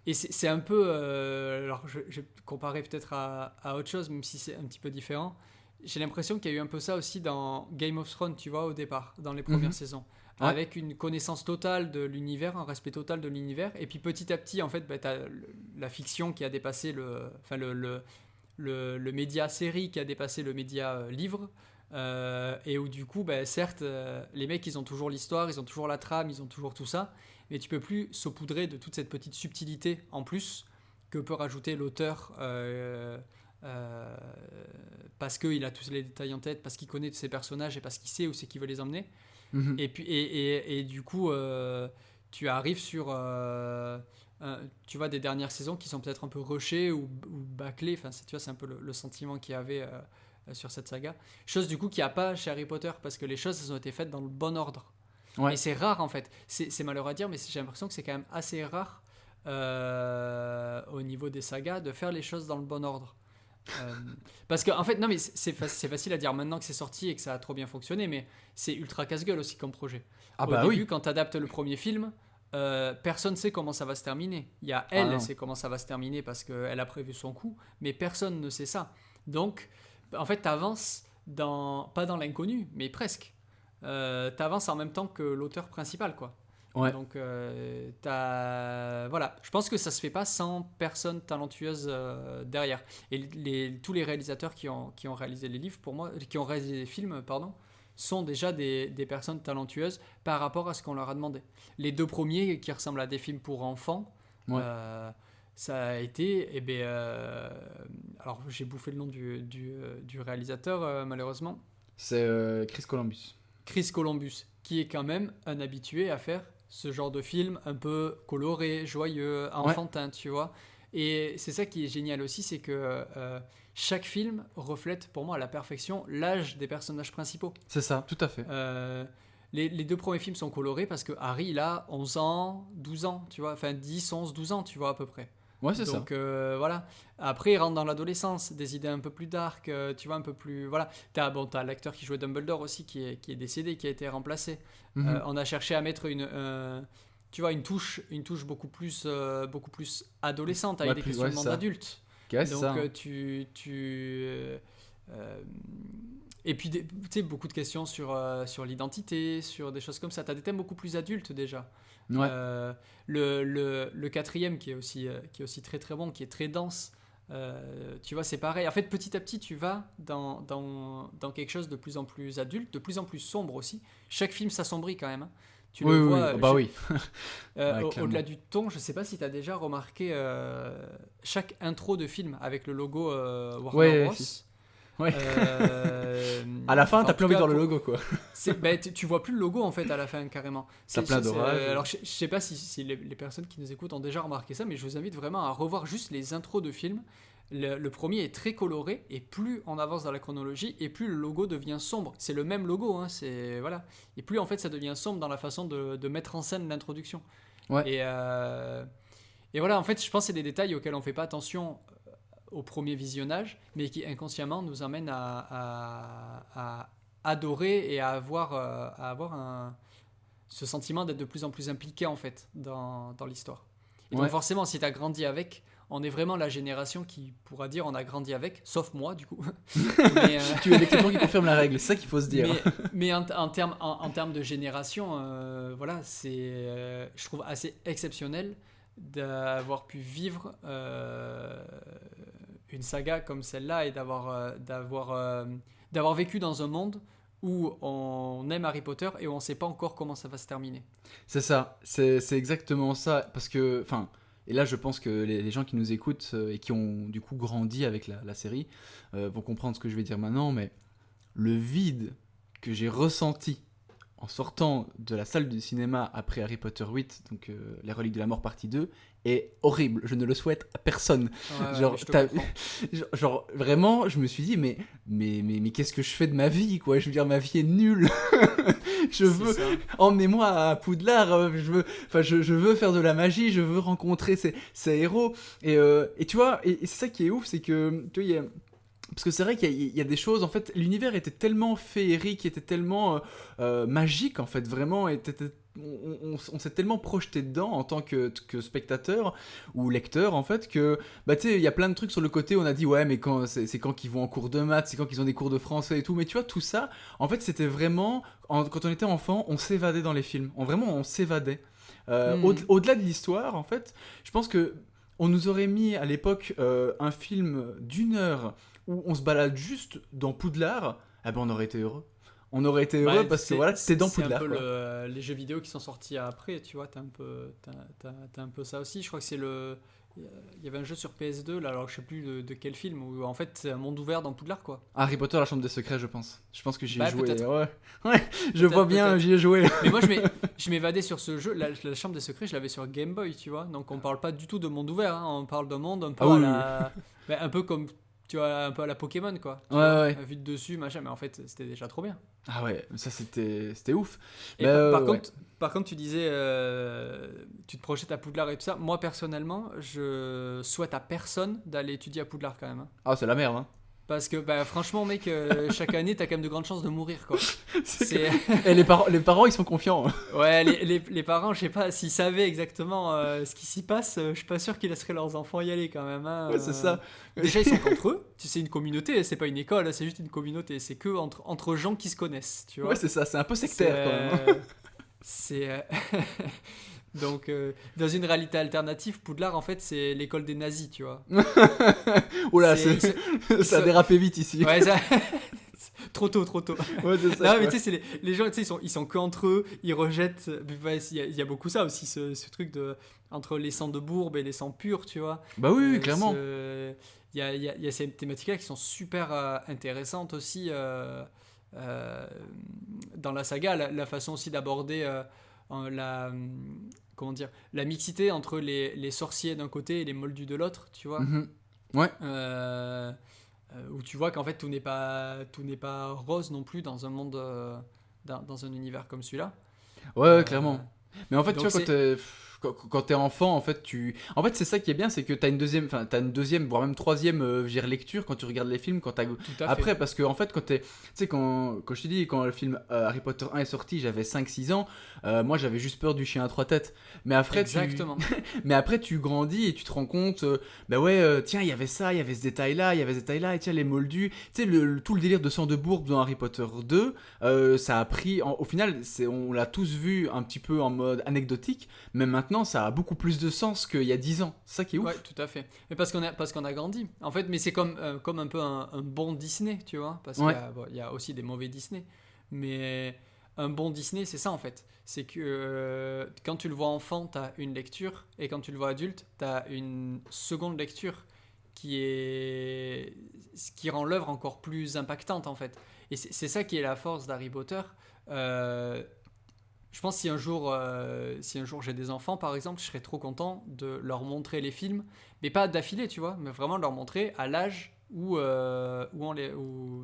et c'est un peu. Alors, je vais comparer peut-être à autre chose, même si c'est un petit peu différent. J'ai l'impression qu'il y a eu un peu ça aussi dans Game of Thrones, tu vois, au départ, dans les premières Mhm. saisons. Ouais, Avec une connaissance totale de l'univers, un respect total de l'univers. Et puis petit à petit, en fait, bah, tu as la fiction qui a dépassé enfin, le média série qui a dépassé le média livre. Et où du coup, bah, certes, les mecs, ils ont toujours l'histoire, ils ont toujours la trame, ils ont toujours tout ça, mais tu peux plus saupoudrer de toute cette petite subtilité en plus que peut rajouter l'auteur euh, parce qu'il a tous les détails en tête, parce qu'il connaît ses personnages et parce qu'il sait où c'est qu'il veut les emmener. mhm. Et du coup, tu arrives sur tu vois des dernières saisons qui sont peut-être un peu rushées ou bâclées. Enfin, tu vois, c'est un peu le sentiment qu'il y avait sur cette saga. Chose du coup qu'il n'y a pas chez Harry Potter parce que les choses elles ont été faites dans le bon ordre. Et Ouais. c'est rare en fait. C'est malheureux à dire, mais j'ai l'impression que c'est quand même assez rare au niveau des sagas de faire les choses dans le bon ordre. Euh, Parce que en fait, non mais c'est facile à dire maintenant que c'est sorti et que ça a trop bien fonctionné, mais c'est ultra casse-gueule aussi comme projet. Ah Au bah début, oui. quand tu adaptes le premier film, personne ne sait comment ça va se terminer. Il y a Ah elle non. sait comment ça va se terminer parce qu'elle a prévu son coup, mais personne ne sait ça. Donc, en fait, tu avances pas dans l'inconnu, mais presque. Tu avances en même temps que l'auteur principal, quoi. Ouais. Donc, voilà, je pense que ça se fait pas sans personne talentueuse derrière. Et tous les réalisateurs qui ont réalisé les livres, pour moi, qui ont réalisé les films, pardon, sont déjà des personnes talentueuses par rapport à ce qu'on leur a demandé. Les deux premiers, qui ressemblent à des films pour enfants, Ouais. euh, ça a été, eh ben, alors j'ai bouffé le nom du réalisateur, malheureusement, C'est Chris Columbus. Chris Columbus, qui est quand même un habitué à faire ce genre de film un peu coloré, joyeux, Ouais. enfantin, tu vois. Et c'est ça qui est génial aussi, c'est que chaque film reflète pour moi à la perfection l'âge des personnages principaux. C'est ça, tout à fait. Euh, les deux premiers films sont colorés parce que Harry, il a 11 ans, 12 ans, tu vois, enfin 10, 11, 12 ans, tu vois, à peu près. Ouais, c'est ça. Donc voilà. Après, il rentre dans l'adolescence, des idées un peu plus dark, tu vois, un peu plus. Voilà. T'as l'acteur qui jouait Dumbledore aussi qui est décédé, qui a été remplacé. Mhm. On a cherché à mettre tu vois, une touche beaucoup plus adolescente, avec Ouais, des plus, ouais, c'est questionnements ça. d'adultes. Ouais, c'est ça, Donc hein. euh, et puis, tu sais, beaucoup de questions sur l'identité, sur des choses comme ça. Tu as des thèmes beaucoup plus adultes déjà. Ouais. Euh, le quatrième qui est aussi très très bon, qui est très dense, tu vois, c'est pareil. En fait, petit à petit, tu vas dans quelque chose de plus en plus adulte, de plus en plus sombre aussi. Chaque film s'assombrit quand même, hein. Tu le Oui, oui, oui. vois, Oh, bah oui. Ouais, au-delà clairement. du ton, je sais pas si tu as déjà remarqué chaque intro de film avec le logo Warner Ouais, Bros. si. Ouais. Euh, À la fin, enfin, en t'as tout plus envie de cas, voir le logo, quoi. tu vois plus le logo en fait à la fin carrément. T'as plein d'orages. Alors je sais pas si les personnes qui nous écoutent ont déjà remarqué ça, mais je vous invite vraiment à revoir juste les intros de films. Le premier est très coloré et plus on avance dans la chronologie et plus le logo devient sombre. C'est le même logo, hein, c'est voilà. Et plus en fait ça devient sombre dans la façon de mettre en scène l'introduction. Ouais. Et, euh, et voilà, en fait, je pense que c'est des détails auxquels on fait pas attention au premier visionnage, mais qui inconsciemment nous amène à adorer et à avoir ce sentiment d'être de plus en plus impliqué en fait dans l'histoire. Et donc Ouais. forcément, si tu as grandi avec, on est vraiment la génération qui pourra dire on a grandi avec, sauf moi du coup. mais, Tu es l'exception qui confirme la règle, c'est ça qu'il faut se dire. mais en termes de génération, voilà, je trouve assez exceptionnel d'avoir pu vivre une saga comme celle-là et d'avoir vécu dans un monde où on aime Harry Potter et où on ne sait pas encore comment ça va se terminer. C'est ça, c'est exactement ça. Parce que, enfin, et là je pense que les gens qui nous écoutent et qui ont du coup grandi avec la série vont comprendre ce que je vais dire maintenant, mais le vide que j'ai ressenti en sortant de la salle du cinéma après Harry Potter 8, donc Les Reliques de la Mort partie 2, est horrible. Je ne le souhaite à personne. Ouais, Genre, mais je te comprends. genre, vraiment, je me suis dit, mais qu'est-ce que je fais de ma vie, quoi? Je veux dire, ma vie est nulle. Je C'est veux, ça. emmenez-moi à Poudlard. Je veux faire de la magie. Je veux rencontrer ces héros. Et tu vois, et c'est ça qui est ouf, c'est que, tu vois, parce que c'est vrai qu'il y a des choses, en fait, l'univers était tellement féerique, était tellement magique, en fait, vraiment, on s'est tellement projeté dedans en tant que spectateur ou lecteur, en fait, que, bah, tu sais, il y a plein de trucs sur le côté où on a dit, ouais, mais c'est quand qu'ils vont en cours de maths, c'est quand qu'ils ont des cours de français et tout, mais tu vois, tout ça, en fait, c'était vraiment, quand on était enfant, on s'évadait dans les films, on s'évadait. Mhm. Au-delà de l'histoire, en fait, je pense que on nous aurait mis à l'époque un film d'1 heure où on se balade juste dans Poudlard, eh ben on aurait été heureux. On aurait été heureux Bah, parce que voilà, t'es dans c'est un Poudlard, peu quoi. les jeux vidéo qui sont sortis après, tu vois, t'as un peu ça aussi. Je crois que il y avait un jeu sur PS2, là, alors je sais plus de quel film, où en fait c'est un monde ouvert dans Poudlard, quoi. Harry Potter, la chambre des secrets, je pense. Je pense que j'y ai Bah, joué. peut-être, Ouais, ouais, je vois bien, peut-être. j'y ai joué. Mais moi, je m'évadais sur ce jeu. La Chambre des Secrets, je l'avais sur Game Boy, tu vois. Donc, on parle pas du tout de monde ouvert. Hein. On parle d'un monde un Ah peu à oui, oui. la. Ben, un peu comme. Tu vois, un peu à la Pokémon, quoi. Ouais, Tu vois, ouais. vu de dessus, machin. Mais en fait, c'était déjà trop bien. Ah ouais, ça c'était ouf. Et Mais ouais. par contre, tu disais. Tu te projettes à Poudlard et tout ça. Moi, personnellement, je souhaite à personne d'aller étudier à Poudlard quand même. Hein. Ah, c'est la merde, hein. Parce que, bah, franchement, mec, chaque année, t'as quand même de grandes chances de mourir, quoi. C'est que- C'est. Et les parents, ils sont confiants. Ouais, les parents, je sais pas, s'ils savaient exactement ce qui s'y passe, je suis pas sûr qu'ils laisseraient leurs enfants y aller quand même. Hein, Ouais, c'est ça. Déjà, ils sont qu'entre eux. Tu sais, une communauté, c'est pas une école, c'est juste une communauté. C'est que entre gens qui se connaissent, tu Ouais, vois. c'est ça, c'est un peu C'est. sectaire quand même, hein. C'est. Donc, dans une réalité alternative, Poudlard, en fait, c'est l'école des nazis, tu vois. Oh là, C'est, ils se- ils ça a se- dérapé vite ici. Ouais, ça. Trop tôt, trop tôt. Ouais, c'est ça, Non, mais quoi. tu sais, c'est les gens, tu sais, ils sont que entre eux, ils rejettent. Ouais, il y a beaucoup ça aussi, ce truc de entre les sangs de bourbe et les sangs purs, tu vois. Bah oui, oui, clairement. Il y a ces thématiques-là qui sont super intéressantes aussi euh, dans la saga, la façon aussi d'aborder comment dire, la mixité entre les sorciers d'un côté et les moldus de l'autre, tu vois. Mhm. Ouais, Euh, où tu vois qu'en fait tout n'est pas rose non plus dans un monde dans un univers comme celui-là. ouais, ouais, Euh, clairement. Mais en fait, tu donc vois, c'est quand t'es enfant, en fait, En fait, c'est ça qui est bien, c'est que t'as une deuxième, voire même troisième, je veux dire, lecture quand tu regardes les films, tout à fait. Après, parce que, en fait, tu sais, quand je te dis, quand le film Harry Potter 1 est sorti, j'avais 5 6 ans, moi, j'avais juste peur du chien à 3 têtes. Mais après, Exactement. Mais après, tu grandis et tu te rends compte, bah ouais, tiens, il y avait ça, il y avait ce détail-là, il y avait ce détail-là, et tiens, les moldus. Tu sais, tout le délire de sang de bourbe dans Harry Potter 2, ça a pris. Au final, on l'a tous vu un petit peu en mode anecdotique, mais maintenant, ça a beaucoup plus de sens qu'il y a 10 ans. C'est ça qui est Ouais, ouf. tout à fait. Mais parce qu'on a grandi. En fait, mais c'est comme un peu un bon Disney, tu vois. Parce Ouais. il y a aussi des mauvais Disney. Mais un bon Disney, c'est ça en fait. C'est que quand tu le vois enfant, tu as une lecture. Et quand tu le vois adulte, tu as une seconde lecture qui rend l'œuvre encore plus impactante en fait. Et c'est ça qui est la force d'Harry Potter. Euh, je pense que si un jour j'ai des enfants, par exemple, je serais trop content de leur montrer les films, mais pas d'affilée, tu vois, mais vraiment de leur montrer à l'âge où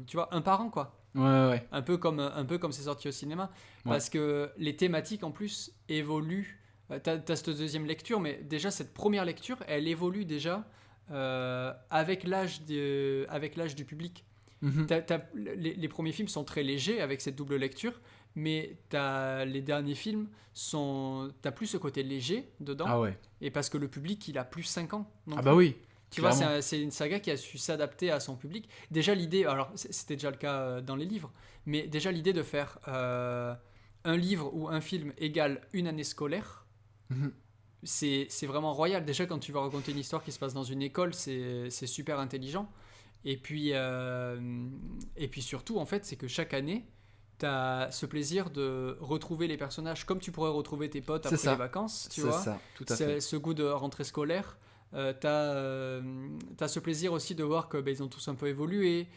tu vois, un par an, quoi. Ouais, ouais, Un peu comme c'est sorti au cinéma. ouais. Parce que les thématiques, en plus, évoluent. T'as cette deuxième lecture, mais déjà, cette première lecture, elle évolue déjà avec l'âge du public. Mhm. Les premiers films sont très légers avec cette double lecture, mais les derniers films t'as plus ce côté léger dedans, Ah ouais. et parce que le public il a plus 5 ans non Ah plus. bah oui. Tu vois, Clairement. c'est une saga qui a su s'adapter à son public. Déjà l'idée, alors c'était déjà le cas dans les livres, mais déjà l'idée de faire un livre ou un film égale une année scolaire, Mhm. c'est vraiment royal. Déjà, quand tu vas raconter une histoire qui se passe dans une école, c'est super intelligent. Et puis surtout, en fait, c'est que chaque année, tu as ce plaisir de retrouver les personnages comme tu pourrais retrouver tes potes C'est après ça. les vacances, tu C'est vois. ça, tout à fait. Ce goût de rentrée scolaire. T'as ce plaisir aussi de voir que ils ont tous un peu évolué.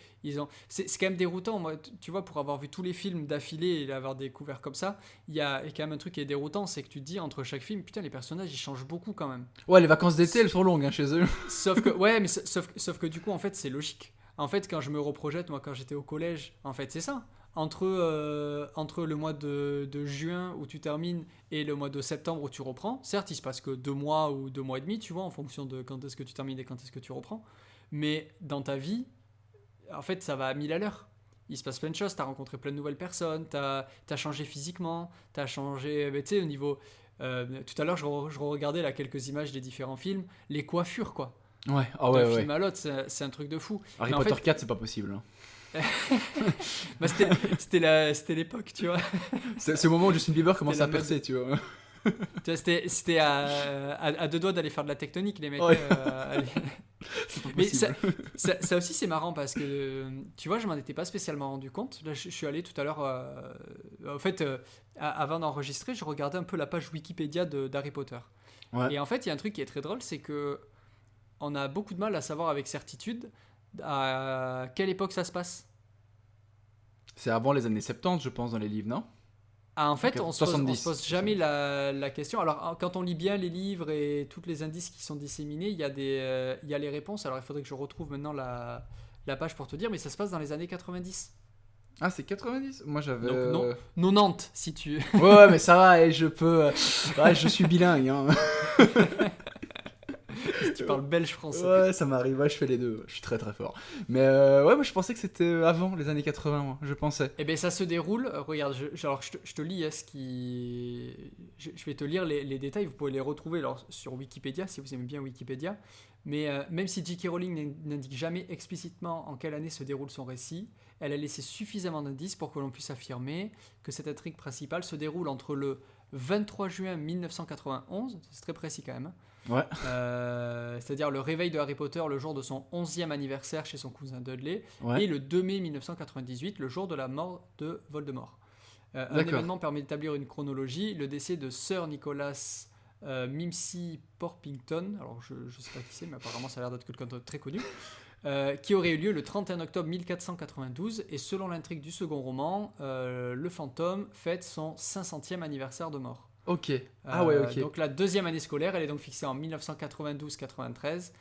C'est quand même déroutant. Moi, tu vois, pour avoir vu tous les films d'affilée et l'avoir découvert comme ça, il y a quand même un truc qui est déroutant, c'est que tu te dis entre chaque film, putain, les personnages ils changent beaucoup quand même. Ouais, les vacances d'été, elles sont longues hein, chez eux. Sauf que, ouais, mais sauf que du coup, en fait, c'est logique. En fait, quand je me reprojette, moi, quand j'étais au collège, en fait, c'est ça. Entre le mois de juin où tu termines et le mois de septembre où tu reprends, certes, il se passe que 2 mois ou 2 mois et demi, tu vois, en fonction de quand est-ce que tu termines et quand est-ce que tu reprends. Mais dans ta vie, en fait, ça va à 1000 à l'heure. Il se passe plein de choses, t'as rencontré plein de nouvelles personnes, t'as changé physiquement, t'as changé, tu sais, au niveau... tout à l'heure, je regardais là quelques images des différents films, les coiffures, quoi. Ouais, ah D'un ouais, ouais. film à l'autre, c'est un truc de fou. Harry Mais en Potter fait, 4, c'est pas possible. Hein. bah, c'était l'époque, tu vois. C'est au moment où Justin Bieber commence la à mode. percer, tu vois. Tu vois, c'était à 2 doigts d'aller faire de la tectonique, les mecs. Ouais. Allez. C'est pas Mais possible. ça aussi, c'est marrant parce que, tu vois, je m'en étais pas spécialement rendu compte. Là, je suis allé tout à l'heure. En fait, avant d'enregistrer, je regardais un peu la page Wikipédia d'Harry Potter. Ouais. Et en fait, il y a un truc qui est très drôle, c'est que on a beaucoup de mal à savoir avec certitude à quelle époque ça se passe. C'est avant les années 70, je pense, dans les livres, non? Ah, en fait, Ok, on se 70. pose jamais la question. Alors, quand on lit bien les livres et tous les indices qui sont disséminés, il y a les réponses. Alors, il faudrait que je retrouve maintenant la page pour te dire, mais ça se passe dans les années 90. Ah, c'est 90? Moi, j'avais... Donc, non, 90, si tu... Ouais, ouais, mais ça va, et je peux... Ouais, je suis bilingue, hein. si tu parles belge-français. Ouais, ça m'arrive, ouais, je fais les deux, je suis très très fort. Mais ouais, moi je pensais que c'était avant les années 80, moi, je pensais. Eh bien, ça se déroule. Regarde, alors, je te lis ce qui. Je vais te lire les détails. Vous pouvez les retrouver alors, sur Wikipédia si vous aimez bien Wikipédia. Mais même si J.K. Rowling n'indique jamais explicitement en quelle année se déroule son récit, elle a laissé suffisamment d'indices pour que l'on puisse affirmer que cette intrigue principale se déroule entre le 23 juin 1991, c'est très précis quand même, hein, Ouais. c'est-à-dire le réveil de Harry Potter le jour de son 11e anniversaire chez son cousin Dudley, Ouais. et le 2 mai 1998, le jour de la mort de Voldemort. Un D'accord. événement permet d'établir une chronologie, le décès de Sir Nicholas Mimsy Porpington, alors je ne sais pas qui c'est, mais apparemment ça a l'air d'être quelqu'un de très connu, qui aurait eu lieu le 31 octobre 1492, et selon l'intrigue du second roman, le fantôme fête son 500e anniversaire de mort. Ok. Ah ouais, ok. Donc la deuxième année scolaire, elle est donc fixée en 1992-93.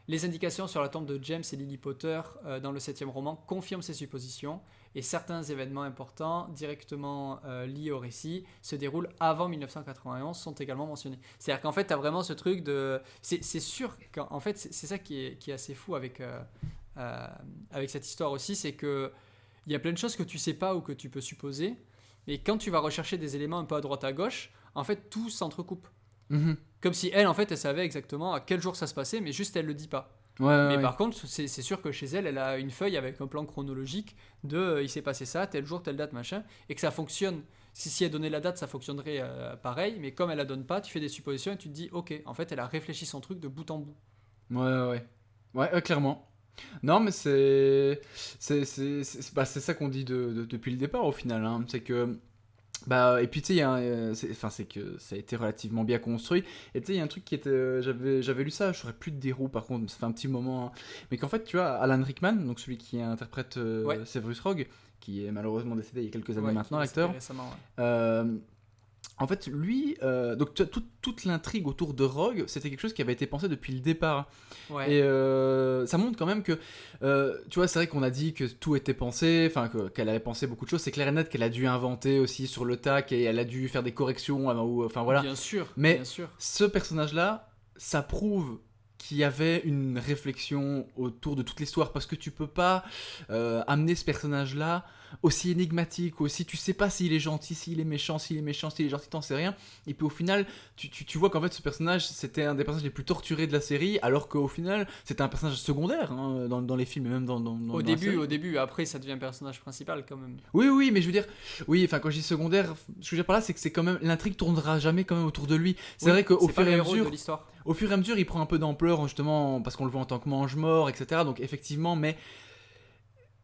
Les indications sur la tombe de James et Lily Potter dans le 7e roman confirment ces suppositions, et certains événements importants directement liés au récit se déroulent avant 1991 sont également mentionnés. C'est-à-dire qu'en fait, tu as vraiment ce truc de... C'est sûr qu'en fait, c'est ça qui est assez fou avec cette histoire aussi, c'est que il y a plein de choses que tu sais pas ou que tu peux supposer, mais quand tu vas rechercher des éléments un peu à droite à gauche, en fait, tout s'entrecoupe. Mhm. Comme si elle, en fait, elle savait exactement à quel jour ça se passait, mais juste elle le dit pas. Ouais, ouais, Mais ouais. par contre, c'est sûr que chez elle, elle a une feuille avec un plan chronologique de il s'est passé ça, tel jour, telle date, machin, et que ça fonctionne. Si elle donnait la date, ça fonctionnerait pareil, mais comme elle la donne pas, tu fais des suppositions et tu te dis, ok, en fait, elle a réfléchi son truc de bout en bout. Ouais, ouais, ouais. Ouais, clairement. Non, mais c'est ça qu'on dit depuis le départ au final, hein. C'est que... Bah, et puis tu sais, c'est que ça a été relativement bien construit. Et tu sais, il y a un truc qui était. J'avais lu ça, je saurais plus de déroule par contre, ça fait un petit moment, hein. Mais qu'en fait, tu vois, Alan Rickman, donc celui qui interprète Ouais. Severus Rogue, qui est malheureusement décédé il y a quelques années Ouais, maintenant, qui est décédé l'acteur. récemment, ouais. En fait, lui, donc toute l'intrigue autour de Rogue, c'était quelque chose qui avait été pensé depuis le départ. Ouais. Et ça montre quand même que, tu vois, c'est vrai qu'on a dit que tout était pensé, enfin qu'elle avait pensé beaucoup de choses. C'est clair et net qu'elle a dû inventer aussi sur le tac et elle a dû faire des corrections, enfin voilà. Bien sûr, Mais bien sûr. ce personnage-là, ça prouve qu'il y avait une réflexion autour de toute l'histoire, parce que tu peux pas amener ce personnage-là aussi énigmatique, aussi tu sais pas s'il est gentil, s'il est méchant, s'il est gentil, t'en sais rien. Et puis au final, tu vois qu'en fait ce personnage, c'était un des personnages les plus torturés de la série, alors qu'au final, c'était un personnage secondaire hein, dans les films et même dans la série. Au début, après ça devient un personnage principal quand même. Oui, mais je veux dire, oui, enfin quand je dis secondaire, ce que je veux dire par là, c'est que c'est quand même l'intrigue tournera jamais quand même autour de lui. C'est vrai qu'au fur et à mesure, il prend un peu d'ampleur justement parce qu'on le voit en tant que mange-mort, etc. Donc effectivement, mais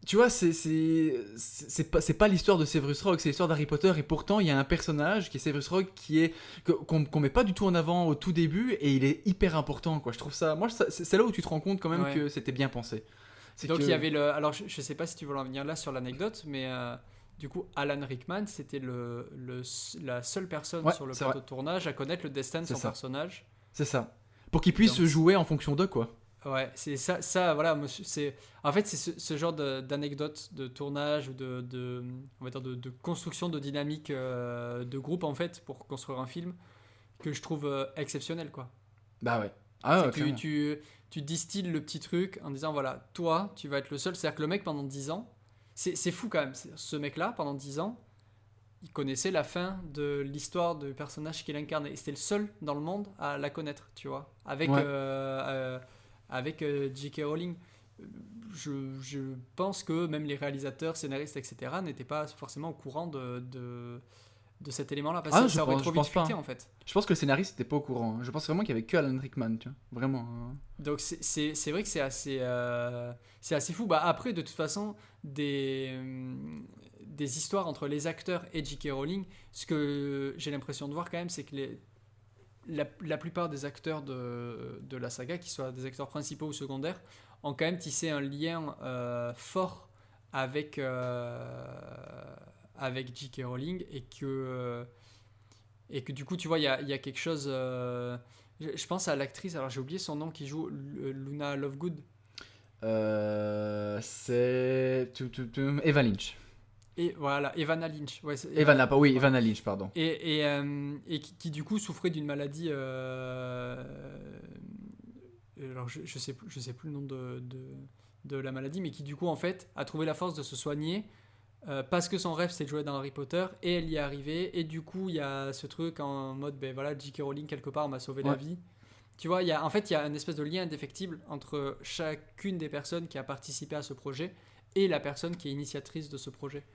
tu vois, c'est pas l'histoire de Severus Rogue, c'est l'histoire d'Harry Potter, et pourtant il y a un personnage qui est Severus Rogue qu'on met pas du tout en avant au tout début, et il est hyper important, quoi. Je trouve ça, c'est là où tu te rends compte quand même que c'était bien pensé. Donc il y avait alors je sais pas si tu veux en venir là sur l'anecdote, mais du coup Alan Rickman c'était la seule personne sur le plateau de tournage à connaître le destin de son personnage. C'est ça. Pour qu'il puisse jouer en fonction d'eux, quoi. Ouais, c'est ça voilà, en fait c'est ce genre d'anecdote de tournage ou on va dire de construction de dynamique de groupe en fait pour construire un film que je trouve exceptionnel, quoi. Bah ouais. C'est que tu distilles le petit truc en disant voilà, toi tu vas être le seul, c'est-à-dire que le mec pendant 10 ans, c'est fou quand même, ce mec là pendant 10 ans il connaissait la fin de l'histoire du personnage qu'il incarnait et c'était le seul dans le monde à la connaître, tu vois, avec J.K. Rowling. Je pense que même les réalisateurs, scénaristes, etc. n'étaient pas forcément au courant de cet élément-là. Parce que ça aurait trop vite fuité, en fait. Je pense que le scénariste n'était pas au courant. Je pense vraiment qu'il n'y avait que Alan Rickman, tu vois. Vraiment. Donc c'est vrai que c'est assez fou. Bah, après, de toute façon, des histoires entre les acteurs et J.K. Rowling, ce que j'ai l'impression de voir quand même, c'est que la plupart des acteurs de la saga, qu'ils soient des acteurs principaux ou secondaires, ont quand même tissé un lien fort avec J.K. Rowling et que du coup, tu vois, il y a quelque chose... je pense à l'actrice, alors j'ai oublié son nom, qui joue Luna Lovegood. C'est... Eva Lynch. Et voilà, Evanna Lynch. Ouais, Evanna Lynch, pardon. Et qui du coup souffrait d'une maladie. Alors je sais plus le nom de la maladie, mais qui du coup en fait a trouvé la force de se soigner parce que son rêve c'est de jouer dans Harry Potter et elle y est arrivée. Et du coup il y a ce truc en mode ben voilà, J.K. Rowling quelque part m'a sauvé la vie. Tu vois, il y a une espèce de lien indéfectible entre chacune des personnes qui a participé à ce projet et la personne qui est initiatrice de ce projet.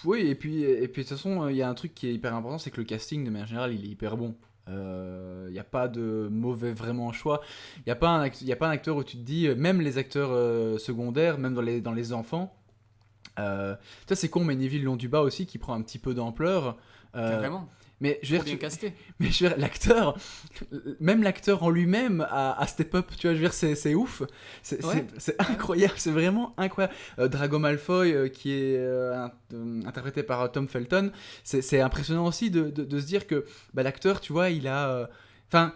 Oui, et puis de toute façon, il y a un truc qui est hyper important, c'est que le casting, de manière générale, il est hyper bon. Il n'y a pas de mauvais vraiment choix. Il n'y a pas un acteur où tu te dis, même les acteurs secondaires, même dans les enfants, ça c'est con, mais Neville Londubat aussi, qui prend un petit peu d'ampleur. Carrément. Mais je veux bien casté. Mais je veux dire, même l'acteur en lui-même a step up, tu vois, je veux dire, c'est ouf, c'est incroyable, c'est vraiment incroyable. Drago Malfoy, qui est interprété par Tom Felton, c'est impressionnant aussi de se dire que l'acteur, tu vois, il a... Enfin,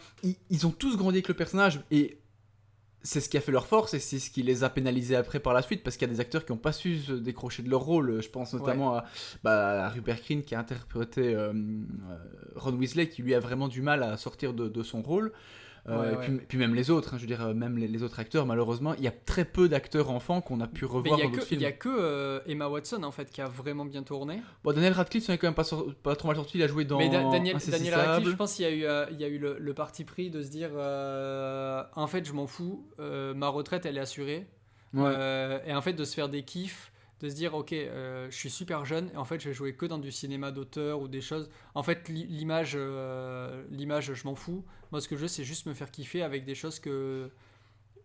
ils ont tous grandi avec le personnage, et c'est ce qui a fait leur force et c'est ce qui les a pénalisés après par la suite, parce qu'il y a des acteurs qui n'ont pas su se décrocher de leur rôle. Je pense notamment à Rupert Grint qui a interprété Ron Weasley, qui lui a vraiment du mal à sortir de son rôle. Puis même les autres, hein, je veux dire, même les autres acteurs, malheureusement, il y a très peu d'acteurs enfants qu'on a pu revoir dans d'autres films. Il n'y a que Emma Watson en fait qui a vraiment bien tourné. Bon, Daniel Radcliffe, c'est quand même pas trop mal sorti, il a joué dans Daniel Radcliffe, je pense qu'il y a eu le parti pris de se dire en fait je m'en fous, ma retraite elle est assurée. Et en fait de se faire des kiffs, de se dire ok, je suis super jeune et en fait je vais jouer que dans du cinéma d'auteur ou des choses. En fait l'image je m'en fous. Moi ce que je veux c'est juste me faire kiffer avec des choses que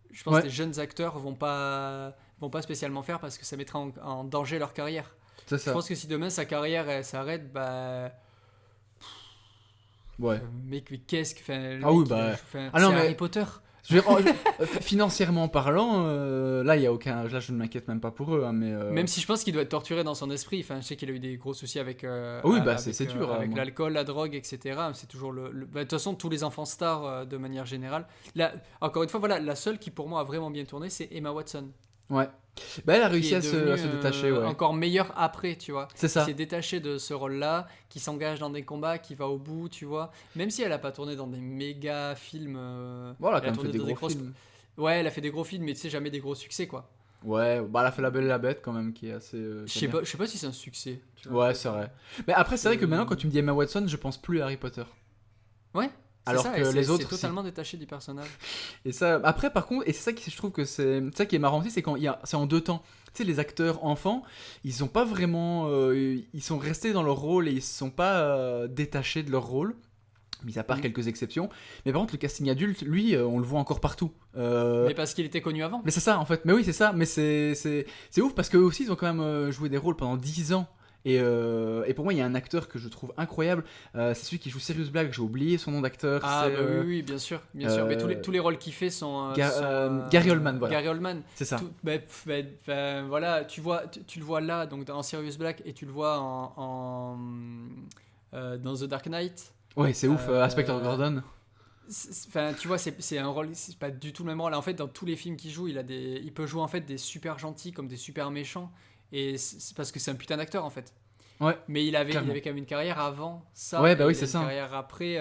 je pense que les jeunes acteurs vont pas spécialement faire parce que ça mettra en danger leur carrière. Je pense que si demain sa carrière elle s'arrête, mais qu'est-ce que c'est Harry Potter. Financièrement parlant, là je ne m'inquiète même pas pour eux, hein, mais même si je pense qu'il doit être torturé dans son esprit. Enfin, je sais qu'il a eu des gros soucis avec c'est dur avec l'alcool, la drogue, etc. C'est toujours de toute façon tous les enfants stars de manière générale. Là, encore une fois, voilà, la seule qui pour moi a vraiment bien tourné, c'est Emma Watson. Ouais. Bah, elle a qui réussi est à devenu se détacher, ouais. encore meilleur après, tu vois. C'est Qui ça. s'est détaché de ce rôle-là, qui s'engage dans des combats, qui va au bout, tu vois. Même si elle a pas tourné dans des méga films, Bon, elle a elle quand a même fait tourné des dans des gros grosses. films. Ouais, elle a fait des gros films, mais tu sais, jamais des gros succès, quoi. Ouais, bah, elle a fait La Belle et la Bête quand même, qui est assez. Qui est bien. Je sais pas si c'est un succès, tu vois, en Ouais, fait. c'est vrai. Mais après, c'est vrai que maintenant, quand C'est- tu me dis Emma Watson, je pense plus à Harry Potter. Ouais, c'est Alors ça, que et les c'est autres, si. totalement détaché du personnage. Et ça, après, par contre, et c'est ça qui, je trouve que c'est ça qui est marrant aussi, c'est quand c'est en deux temps. Tu sais, les acteurs enfants, ils sont pas vraiment, ils sont restés dans leur rôle et ils se sont pas détachés de leur rôle, mis à part Mm. quelques exceptions. Mais par contre, le casting adulte, lui, on le voit encore partout. Mais parce qu'il était connu avant. Mais c'est ça, en fait. Mais oui, c'est ça. Mais c'est ouf parce qu'eux aussi, ils ont quand même joué des rôles pendant 10 ans. Et pour moi, il y a un acteur que je trouve incroyable. C'est celui qui joue Sirius Black. J'ai oublié son nom d'acteur. Ah C'est bah oui, oui, bien sûr, bien sûr. Mais tous les rôles qu'il fait sont, Gary Oldman, voilà. Gary Oldman. C'est ça. Voilà, tu le vois là, donc dans Sirius Black, et tu le vois dans The Dark Knight. Ouais, c'est ouf. Euh, Inspector Gordon. Enfin, tu vois, c'est un rôle, c'est pas du tout le même rôle. En fait, dans tous les films qu'il joue, il peut jouer en fait des super gentils comme des super méchants, et c'est parce que c'est un putain d'acteur en fait. Ouais. Mais il avait Clairement. quand même une carrière avant ça. Ouais, bah et oui, il a c'est une ça. carrière après.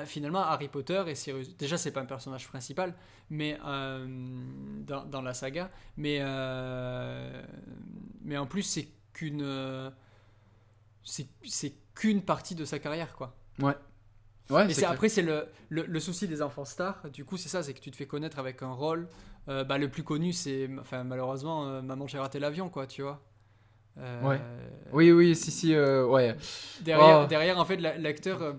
Finalement, Harry Potter et Sirius. Déjà, c'est pas un personnage principal, mais dans la saga. Mais en plus, c'est qu'une partie de sa carrière, quoi. Ouais. Ouais, Et c'est clair. après, c'est le souci des enfants stars. Du coup, c'est ça, c'est que tu te fais connaître avec un rôle. Le plus connu, c'est, enfin, malheureusement, Maman, j'ai raté l'avion, quoi, tu vois. Ouais. Euh, Oui, oui, si, ouais. Derrière, Oh. derrière, en fait, l'acteur,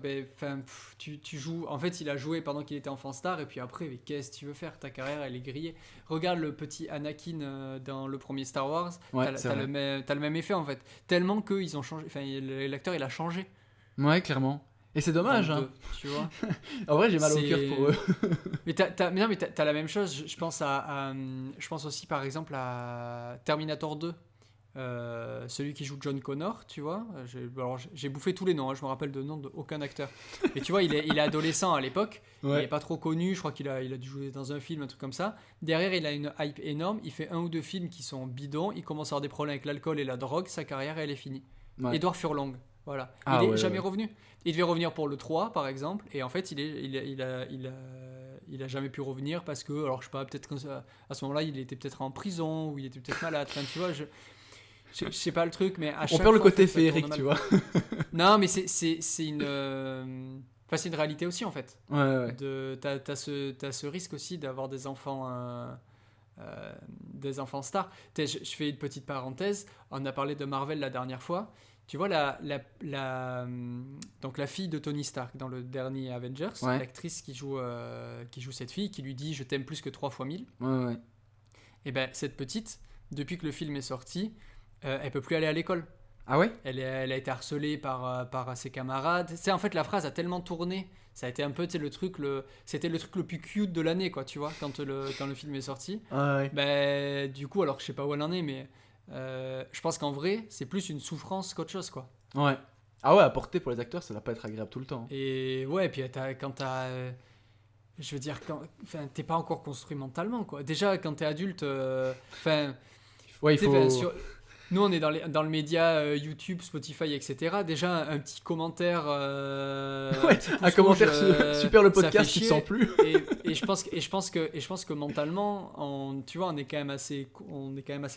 tu joues. En fait, il a joué pendant qu'il était enfant star, et puis après, mais qu'est-ce que tu veux faire? Ta carrière, elle est grillée. Regarde le petit Anakin dans le premier Star Wars. Ouais, T'as, c'est t'as vrai. t'as le même effet, en fait. Tellement qu'ils ont changé. Enfin, l'acteur, il a changé Ouais, clairement. Et c'est dans le dommage, hein. 2, tu vois. En vrai, j'ai mal au cœur C'est. pour eux. Mais non, mais t'as la même chose. Je pense je pense aussi, par exemple, à Terminator 2. Celui qui joue John Connor, tu vois. Alors, j'ai bouffé tous les noms, hein, je me rappelle de nom de aucun acteur. Mais tu vois, il est adolescent à l'époque, il Ouais. est pas trop connu, je crois qu'il a dû jouer dans un film, un truc comme ça. Derrière, il a une hype énorme, il fait un ou deux films qui sont bidons, il commence à avoir des problèmes avec l'alcool et la drogue, sa carrière, elle est finie. Ouais. Edouard Furlong, voilà. Ah Il est ouais, jamais ouais. revenu. Il devait revenir pour le 3, par exemple, et en fait, il a jamais pu revenir parce que, alors je sais pas, peut-être qu'à ce moment-là, il était peut-être en prison ou il était peut-être malade. Enfin, tu vois, je sais pas le truc, mais à On chaque perd le fois, en côté fait, ça tourne féerique, mal. tu vois. Non, mais c'est une, enfin, c'est une réalité aussi en fait. Ouais, ouais. T'as ce risque aussi d'avoir des enfants stars. Je fais une petite parenthèse. On a parlé de Marvel la dernière fois. Tu vois donc la fille de Tony Stark dans le dernier Avengers, Ouais. l'actrice qui joue cette fille, qui lui dit je t'aime plus que 3 fois 1000. Ouais, ouais. Et ben cette petite, depuis que le film est sorti, elle peut plus aller à l'école. Ah ouais? Elle a été harcelée par ses camarades. C'est en fait la phrase a tellement tourné, ça a été un peu tu sais, c'était le truc le plus cute de l'année quoi, tu vois, quand le film est sorti. Ouais, Ben du coup alors je sais pas où elle en est, mais je pense qu'en vrai c'est plus une souffrance qu'autre chose quoi. ouais. Ouais. Ah ouais, à porter pour les acteurs, ça va pas être agréable tout le temps. Et ouais, puis quand t'as je veux dire, enfin, t'es pas encore construit mentalement quoi. Déjà quand t'es adulte, enfin. Ouais, il Tu sais, enfin, faut. nous, on est dans le média YouTube, Spotify, etc. Déjà, un petit commentaire, Ouais, petit pouce un commentaire rouge, super le ça fait podcast, tu te chier. sens plus. Et je pense que mentalement, tu vois, on est quand même assez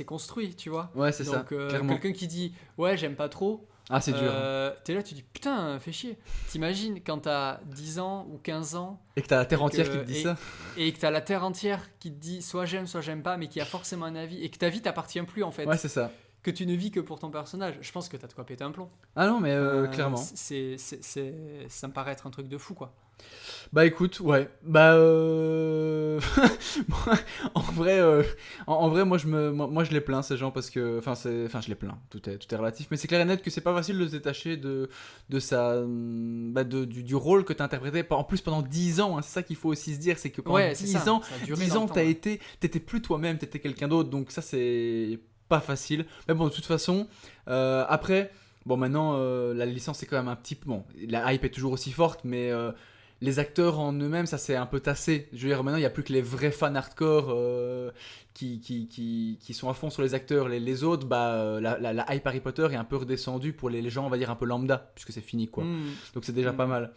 construit, tu vois. Ouais, c'est ça, Donc, clairement. quelqu'un qui dit, ouais, j'aime pas trop, Ah, c'est dur, hein. t'es là, tu dis, putain, fais chier. T'imagines quand t'as 10 ans ou 15 ans Et que t'as la terre et entière qui te dit ça. et que t'as la terre entière qui te dit soit j'aime pas, mais qui a forcément un avis, et que ta vie t'appartient plus en fait, Ouais, c'est ça. que tu ne vis que pour ton personnage, je pense que t'as de quoi péter un plomb. Ah non, mais clairement. Ça me paraît être un truc de fou quoi. Bah écoute, ouais. Bah moi, en vrai, moi je les plains ces gens parce que, enfin je les plains. Tout est relatif, mais c'est clair et net que c'est pas facile de se détacher de sa, du rôle que t'as interprété. En plus pendant 10 ans, hein, c'est ça qu'il faut aussi se dire, c'est que pendant Ouais, c'est 10 ça. ans, Ça a duré 10 dans ans le temps, ouais. t'étais plus toi-même, t'étais quelqu'un d'autre. Donc ça c'est pas facile. Mais bon, de toute façon, après, bon maintenant la licence est quand même un petit peu, bon, la hype est toujours aussi forte, mais les acteurs en eux-mêmes, ça c'est un peu tassé. Je veux dire, maintenant il n'y a plus que les vrais fans hardcore qui sont à fond sur les acteurs. Les autres, la hype Harry Potter est un peu redescendue pour les gens, on va dire, un peu lambda, puisque c'est fini, quoi. Donc c'est déjà pas mal.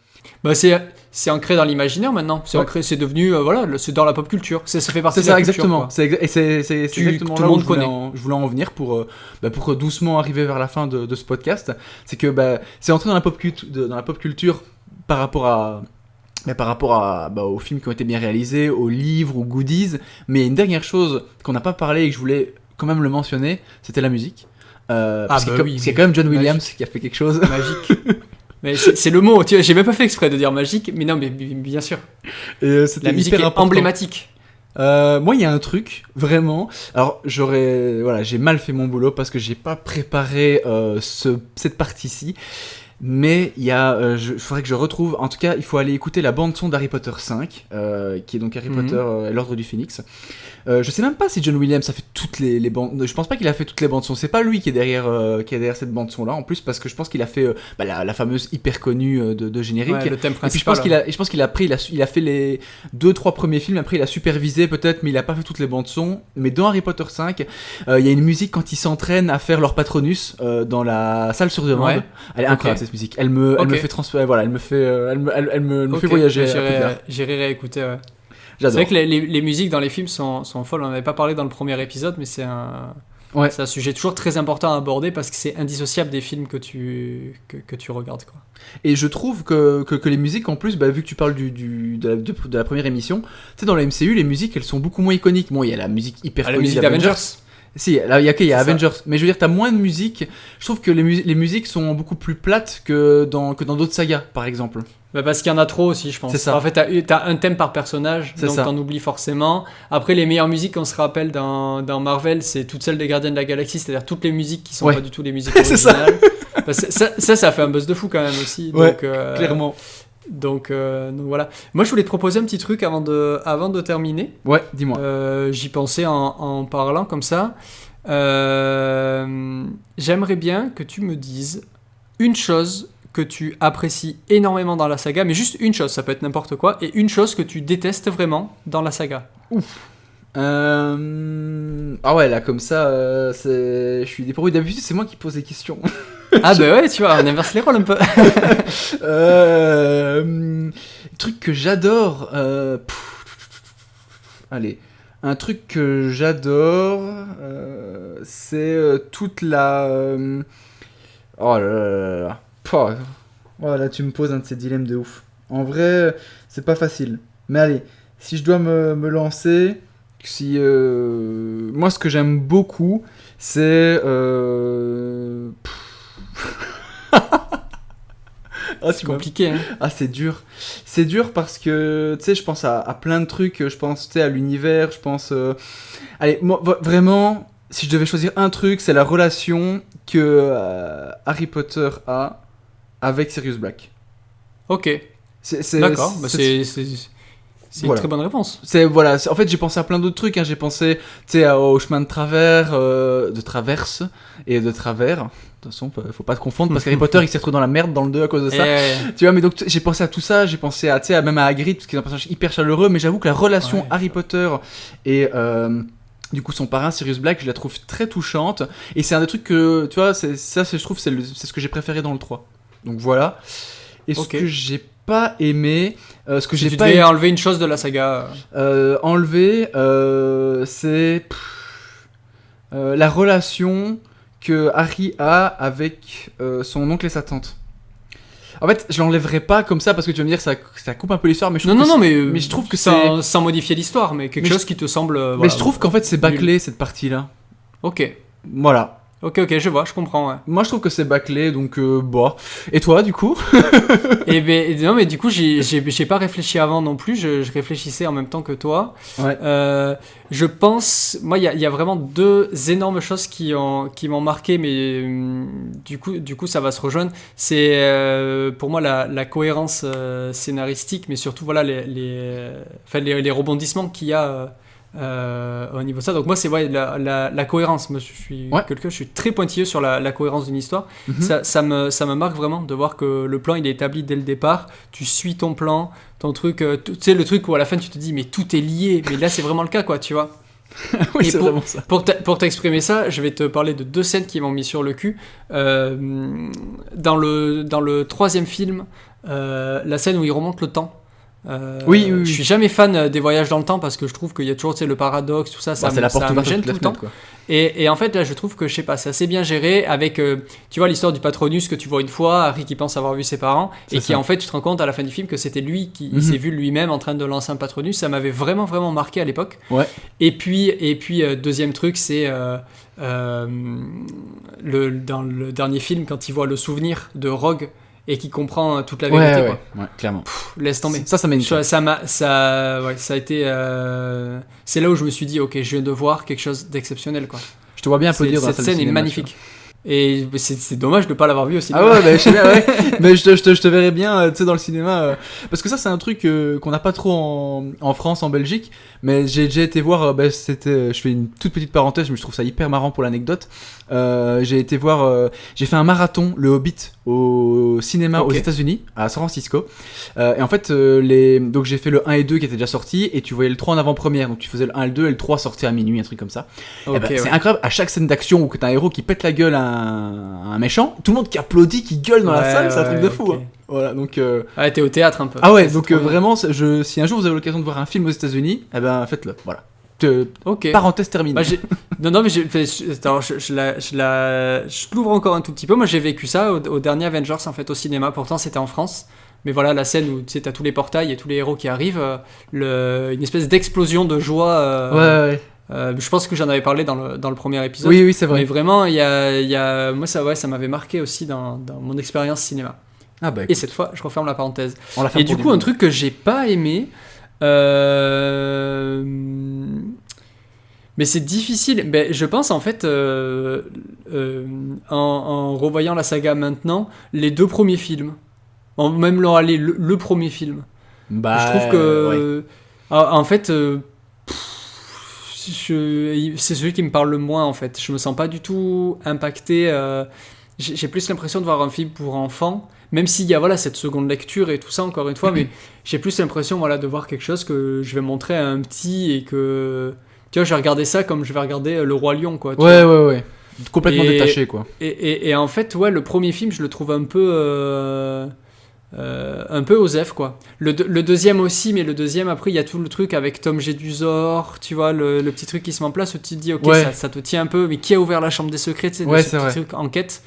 Bah c'est ancré dans l'imaginaire maintenant. C'est ancré, c'est devenu, c'est dans la pop culture. Ça fait partie de la culture. C'est exactement tout là le monde où connaît. je voulais en venir pour doucement arriver vers la fin de ce podcast. C'est que c'est entré dans la pop culture par rapport aux films qui ont été bien réalisés, aux livres, aux goodies. Mais une dernière chose qu'on n'a pas parlé et que je voulais quand même le mentionner, c'était la musique. Parce qu'il y a quand même John Williams qui a fait quelque chose. Magique. Mais c'est le mot, tu vois, j'ai même pas fait exprès de dire magique, mais non, mais bien sûr. Et, la musique est emblématique. Moi, il y a un truc, vraiment. Alors, j'ai mal fait mon boulot parce que j'ai pas préparé cette partie-ci. Mais il faudrait que je retrouve. En tout cas, il faut aller écouter la bande son d'Harry Potter 5, qui est donc Harry Potter et l'Ordre du Phénix. Je sais même pas si John Williams a fait toutes les bandes. Je pense pas qu'il a fait toutes les bandes son. C'est pas lui qui est derrière cette bande son là. En plus, parce que je pense qu'il a fait la fameuse hyper connue de générique. Ouais, le thème principal. Et puis je pense qu'il a fait les 2-3 premiers films. Après, il a supervisé peut-être, mais il a pas fait toutes les bandes son. Mais dans Harry Potter 5, il y a une musique quand ils s'entraînent à faire leur Patronus dans la salle sur demande. Ouais. Elle est incroyable cette musique. Elle me fait transférer. Voilà, elle me fait voyager. J'irai réécouter. Ouais. J'adore. C'est vrai que les musiques dans les films sont folles. On n'en avait pas parlé dans le premier épisode, mais c'est un sujet toujours très important à aborder parce que c'est indissociable des films que tu regardes, quoi. Et je trouve que les musiques, en plus, vu que tu parles de la première émission, tu sais, dans la MCU, les musiques, elles sont beaucoup moins iconiques. Bon, il y a la musique hyper connue la musique d'Avengers. Si, là, il y a Avengers. Mais je veux dire, t'as moins de musique. Je trouve que les musiques sont beaucoup plus plates que dans d'autres sagas, par exemple. Parce qu'il y en a trop aussi, je pense. C'est ça. En fait, t'as un thème par personnage, donc t'en oublies forcément. Après, les meilleures musiques qu'on se rappelle dans Marvel, c'est toutes celles des Gardiens de la Galaxie, c'est-à-dire toutes les musiques qui sont pas du tout les musiques originales. ça fait un buzz de fou quand même aussi. Ouais, donc, clairement. Donc voilà. Moi, je voulais te proposer un petit truc avant de terminer. Ouais, dis-moi. J'y pensais en parlant comme ça. J'aimerais bien que tu me dises une chose que tu apprécies énormément dans la saga, mais juste une chose, ça peut être n'importe quoi, et une chose que tu détestes vraiment dans la saga. Ouf. Ah ouais, là, comme ça, je suis dépourvu. D'habitude, c'est moi qui pose les questions. Ah bah ouais, tu vois, on inverse les rôles un peu. Truc que j'adore. Allez, un truc que j'adore, c'est toute la. Oh là là là. Voilà, tu me poses un de ces dilemmes de ouf. En vrai, c'est pas facile. Mais allez, si je dois me lancer, moi, ce que j'aime beaucoup, c'est. C'est compliqué, hein. Ah, c'est dur. C'est dur parce que, tu sais, je pense à plein de trucs. Je pense, tu sais, à l'univers. Je pense. Allez, moi, vraiment, si je devais choisir un truc, c'est la relation que Harry Potter a avec Sirius Black. Ok. D'accord. C'est une très bonne réponse. En fait, j'ai pensé à plein d'autres trucs. Hein. J'ai pensé, tu sais, au chemin de traverse et de travers. De toute façon, faut pas te confondre parce qu'Harry Potter, il s'est retrouvé dans la merde dans le 2 à cause de ça. Tu vois, mais donc j'ai pensé à tout ça. J'ai pensé même à Hagrid parce qu'il est un personnage hyper chaleureux. Mais j'avoue que la relation Harry Potter et du coup son parrain Sirius Black, je la trouve très touchante. Et c'est un des trucs que, tu vois, je trouve c'est ce que j'ai préféré dans le 3. Donc voilà. Et ce que j'ai pas aimé, tu devais enlever une chose de la saga. C'est la relation que Harry a avec son oncle et sa tante. En fait, je l'enlèverai pas comme ça parce que tu vas me dire ça coupe un peu l'histoire, mais mais je trouve que sans modifier l'histoire, mais quelque chose qui te semble. Mais je trouve qu'en fait c'est bâclé cette partie-là. Ok. Voilà. Ok, je vois, je comprends. Ouais. Moi, je trouve que c'est bâclé, donc bon. Et toi, du coup? Non, mais du coup, j'ai pas réfléchi avant non plus. Je réfléchissais en même temps que toi. Ouais. Je pense, moi, il y a vraiment deux énormes choses qui m'ont marqué, mais du coup, ça va se rejoindre. C'est pour moi la cohérence scénaristique, mais surtout voilà les rebondissements qu'il y a au niveau de ça. Donc moi, c'est la cohérence. Moi, je suis très pointilleux sur la cohérence d'une histoire. Ça me marque vraiment de voir que le plan, il est établi dès le départ. Tu suis ton plan, ton truc. Tu sais, le truc où à la fin, tu te dis, mais tout est lié. Mais là, c'est vraiment le cas, quoi, tu vois. Oui, c'est vraiment ça. Pour t'exprimer ça, je vais te parler de 2 scènes qui m'ont mis sur le cul. Dans le 3e film, la scène où il remonte le temps. Oui. Je suis jamais fan des voyages dans le temps parce que je trouve qu'il y a toujours le paradoxe, tout ça, ça me gêne tout le temps. Quoi. Et en fait, là, je trouve que, je sais pas, c'est assez bien géré avec, tu vois, l'histoire du Patronus que tu vois une fois, Harry qui pense avoir vu ses parents, et qui, en fait, tu te rends compte à la fin du film que c'était lui qui s'est vu lui-même en train de lancer un Patronus. Ça m'avait vraiment, vraiment marqué à l'époque. Ouais. Et puis deuxième truc, c'est dans le dernier film, quand il voit le souvenir de Rogue et qui comprend toute la vérité. Ouais, clairement. Laisse tomber. Ça m'a une ça a été. C'est là où je me suis dit, ok, je viens de voir quelque chose d'exceptionnel, quoi. Je te vois bien applaudir dans la cette salle de scène est cinéma, magnifique. Et c'est dommage de ne pas l'avoir vu aussi. Ah ouais, bah, je sais bien, ouais. Mais je te verrais bien, tu sais, dans le cinéma. Parce que ça, c'est un truc qu'on n'a pas trop en France, en Belgique. Mais j'ai déjà été voir, je fais une toute petite parenthèse, mais je trouve ça hyper marrant pour l'anecdote. J'ai fait un marathon, le Hobbit, au cinéma aux États-Unis, à San Francisco. Et en fait, donc j'ai fait le 1 et 2 qui étaient déjà sortis, et tu voyais le 3 en avant-première. Donc tu faisais le 1 et le 2, et le 3 sortait à minuit, un truc comme ça. C'est incroyable, à chaque scène d'action où t'as un héros qui pète la gueule à un méchant, tout le monde qui applaudit, qui gueule dans la salle, c'est un truc de fou. Hein. Voilà, donc. T'es au théâtre un peu. Ah ouais, donc vraiment, si un jour vous avez l'occasion de voir un film aux États-Unis, faites-le. Voilà. Parenthèse terminée. Non, mais je l'ouvre encore un tout petit peu. Moi, j'ai vécu ça au dernier Avengers, en fait, au cinéma. Pourtant, c'était en France. Mais voilà, la scène où tu sais, t'as tous les portails et tous les héros qui arrivent, une espèce d'explosion de joie. Ouais. Je pense que j'en avais parlé dans le premier épisode. Oui, c'est vrai. Mais vraiment, moi, ça m'avait marqué aussi dans mon expérience cinéma. Ah bah, et cette fois, je referme la parenthèse. Et du coup, un truc que j'ai pas aimé, mais c'est difficile. Je pense en fait, en revoyant la saga maintenant, les 2 premiers films, même le premier film, je trouve que, en fait, c'est celui qui me parle le moins en fait. Je me sens pas du tout impacté. J'ai plus l'impression de voir un film pour enfants. Même s'il y a cette seconde lecture et tout ça, encore une fois, mais j'ai plus l'impression de voir quelque chose que je vais montrer à un petit et que, tu vois, je vais regarder ça comme je vais regarder Le Roi Lion, quoi. Ouais. Complètement détaché, quoi. Et en fait, le premier film, je le trouve un peu osef, quoi. Le deuxième aussi, mais le deuxième, après, il y a tout le truc avec Tom Jedusor, tu vois, le petit truc qui se met en place où tu te dis, ok, ça te tient un peu, mais qui a ouvert la chambre des secrets, tu sais, ce petit truc enquête.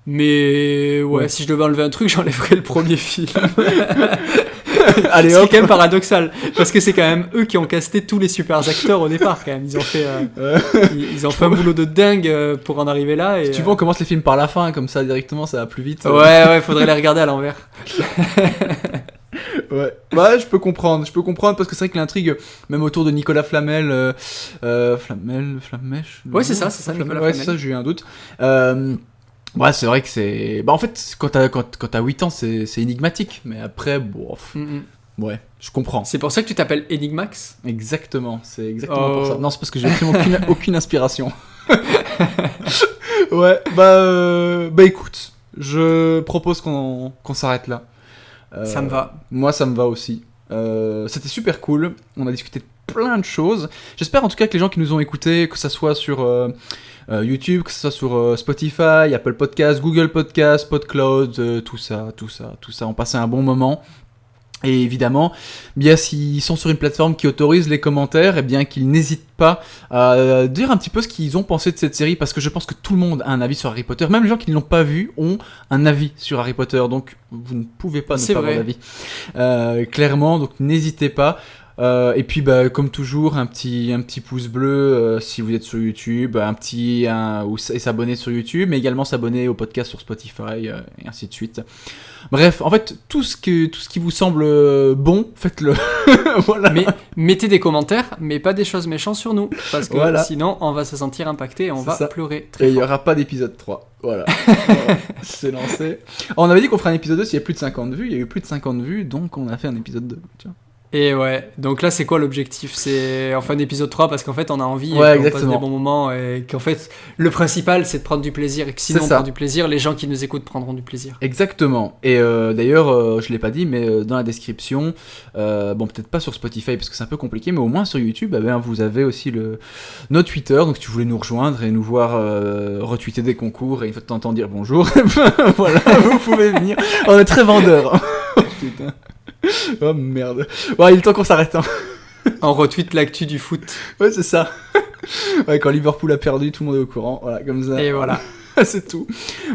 Mais si je devais enlever un truc, j'enlèverais le premier film. Allez, c'est quand même paradoxal parce que c'est quand même eux qui ont casté tous les super acteurs au départ quand même. Ils ont fait un boulot de dingue pour en arriver là. Et, si tu veux, on commence les films par la fin, comme ça directement ça va plus vite. Ouais, faudrait les regarder à l'envers. Ouais, je peux comprendre parce que c'est vrai que l'intrigue, même autour de Nicolas Flamel, Flammèche. Ouais, c'est ça, Nicolas Flamel. Ouais, c'est ça, j'ai eu un doute. C'est vrai que c'est. En fait, quand t'as 8 ans, c'est énigmatique. Mais après, ouais, je comprends. C'est pour ça que tu t'appelles Enigmax ? Exactement, c'est exactement pour ça. Non, c'est parce que j'ai absolument aucune inspiration. Ouais, écoute, je propose qu'on s'arrête là. Ça me va. Moi, ça me va aussi. C'était super cool. On a discuté de plein de choses. J'espère en tout cas que les gens qui nous ont écoutés, que ça soit sur YouTube, que ce soit sur Spotify, Apple Podcasts, Google Podcasts, PodCloud, tout ça, ont passé un bon moment. Et évidemment, bien s'ils sont sur une plateforme qui autorise les commentaires, et bien qu'ils n'hésitent pas à dire un petit peu ce qu'ils ont pensé de cette série, parce que je pense que tout le monde a un avis sur Harry Potter. Même les gens qui ne l'ont pas vu ont un avis sur Harry Potter, donc vous ne pouvez pas ne pas avoir d'avis. Clairement, donc n'hésitez pas. Et puis comme toujours un petit pouce bleu si vous êtes sur YouTube, et s'abonner sur YouTube, mais également s'abonner au podcast sur Spotify et ainsi de suite. Bref, en fait tout ce qui vous semble bon, faites-le. Voilà. Mais mettez des commentaires, mais pas des choses méchantes sur nous, parce que sinon on va se sentir impacté et on va pleurer très fort. Et il n'y aura pas d'épisode 3. Voilà. C'est lancé. On avait dit qu'on ferait un épisode 2 s'il y a plus de 50 vues, il y a eu plus de 50 vues, donc on a fait un épisode 2, tu vois. Et ouais, donc là c'est quoi l'objectif? C'est en fin d'épisode 3 parce qu'en fait on a envie et Ouais, qu'on passe exactement. des bons moments et qu'en fait le principal c'est de prendre du plaisir et que sinon C'est on ça. prend du plaisir, les gens qui nous écoutent prendront du plaisir. Exactement. Et d'ailleurs, je l'ai pas dit, mais dans la description, bon peut-être pas sur Spotify parce que c'est un peu compliqué, mais au moins sur YouTube, eh bien, vous avez aussi notre Twitter. Donc si tu voulais nous rejoindre et nous voir retweeter des concours et une fois de temps en temps dire bonjour, voilà, vous pouvez venir. On est très vendeurs. Oh putain. Oh merde. Ouais, il est temps qu'on s'arrête. Hein. On retweet l'actu du foot. Ouais, c'est ça. Ouais, quand Liverpool a perdu, tout le monde est au courant. Voilà, comme ça. Et voilà. C'est tout.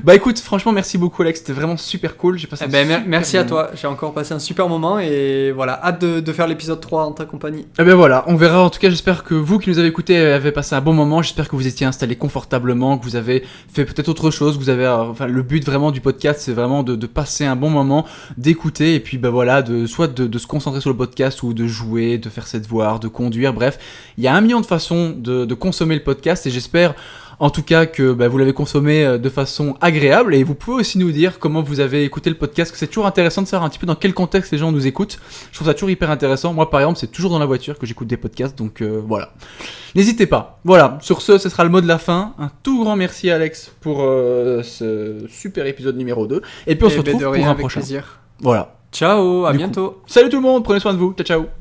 Bah écoute, franchement, merci beaucoup Alex, c'était vraiment super cool. J'ai passé Merci à toi, j'ai encore passé un super moment et voilà, hâte de faire l'épisode 3 en ta compagnie. Et ben voilà, on verra. En tout cas, j'espère que vous qui nous avez écoutés avez passé un bon moment. J'espère que vous étiez installés confortablement, que vous avez fait peut-être autre chose, que vous avez, enfin, le but vraiment du podcast, c'est vraiment de passer un bon moment, d'écouter et puis ben voilà, soit de se concentrer sur le podcast ou de jouer, de faire ses devoirs, de conduire. Bref, il y a 1 million de façons de consommer le podcast et j'espère. En tout cas que vous l'avez consommé de façon agréable et vous pouvez aussi nous dire comment vous avez écouté le podcast, que c'est toujours intéressant de savoir un petit peu dans quel contexte les gens nous écoutent. Je trouve ça toujours hyper intéressant. Moi par exemple c'est toujours dans la voiture que j'écoute des podcasts, donc voilà. N'hésitez pas. Voilà, sur ce sera le mot de la fin. Un tout grand merci Alex pour ce super épisode numéro 2. Et puis on se retrouve pour un prochain. Plaisir. Voilà. Ciao, à bientôt. Salut tout le monde, prenez soin de vous. Ciao ciao.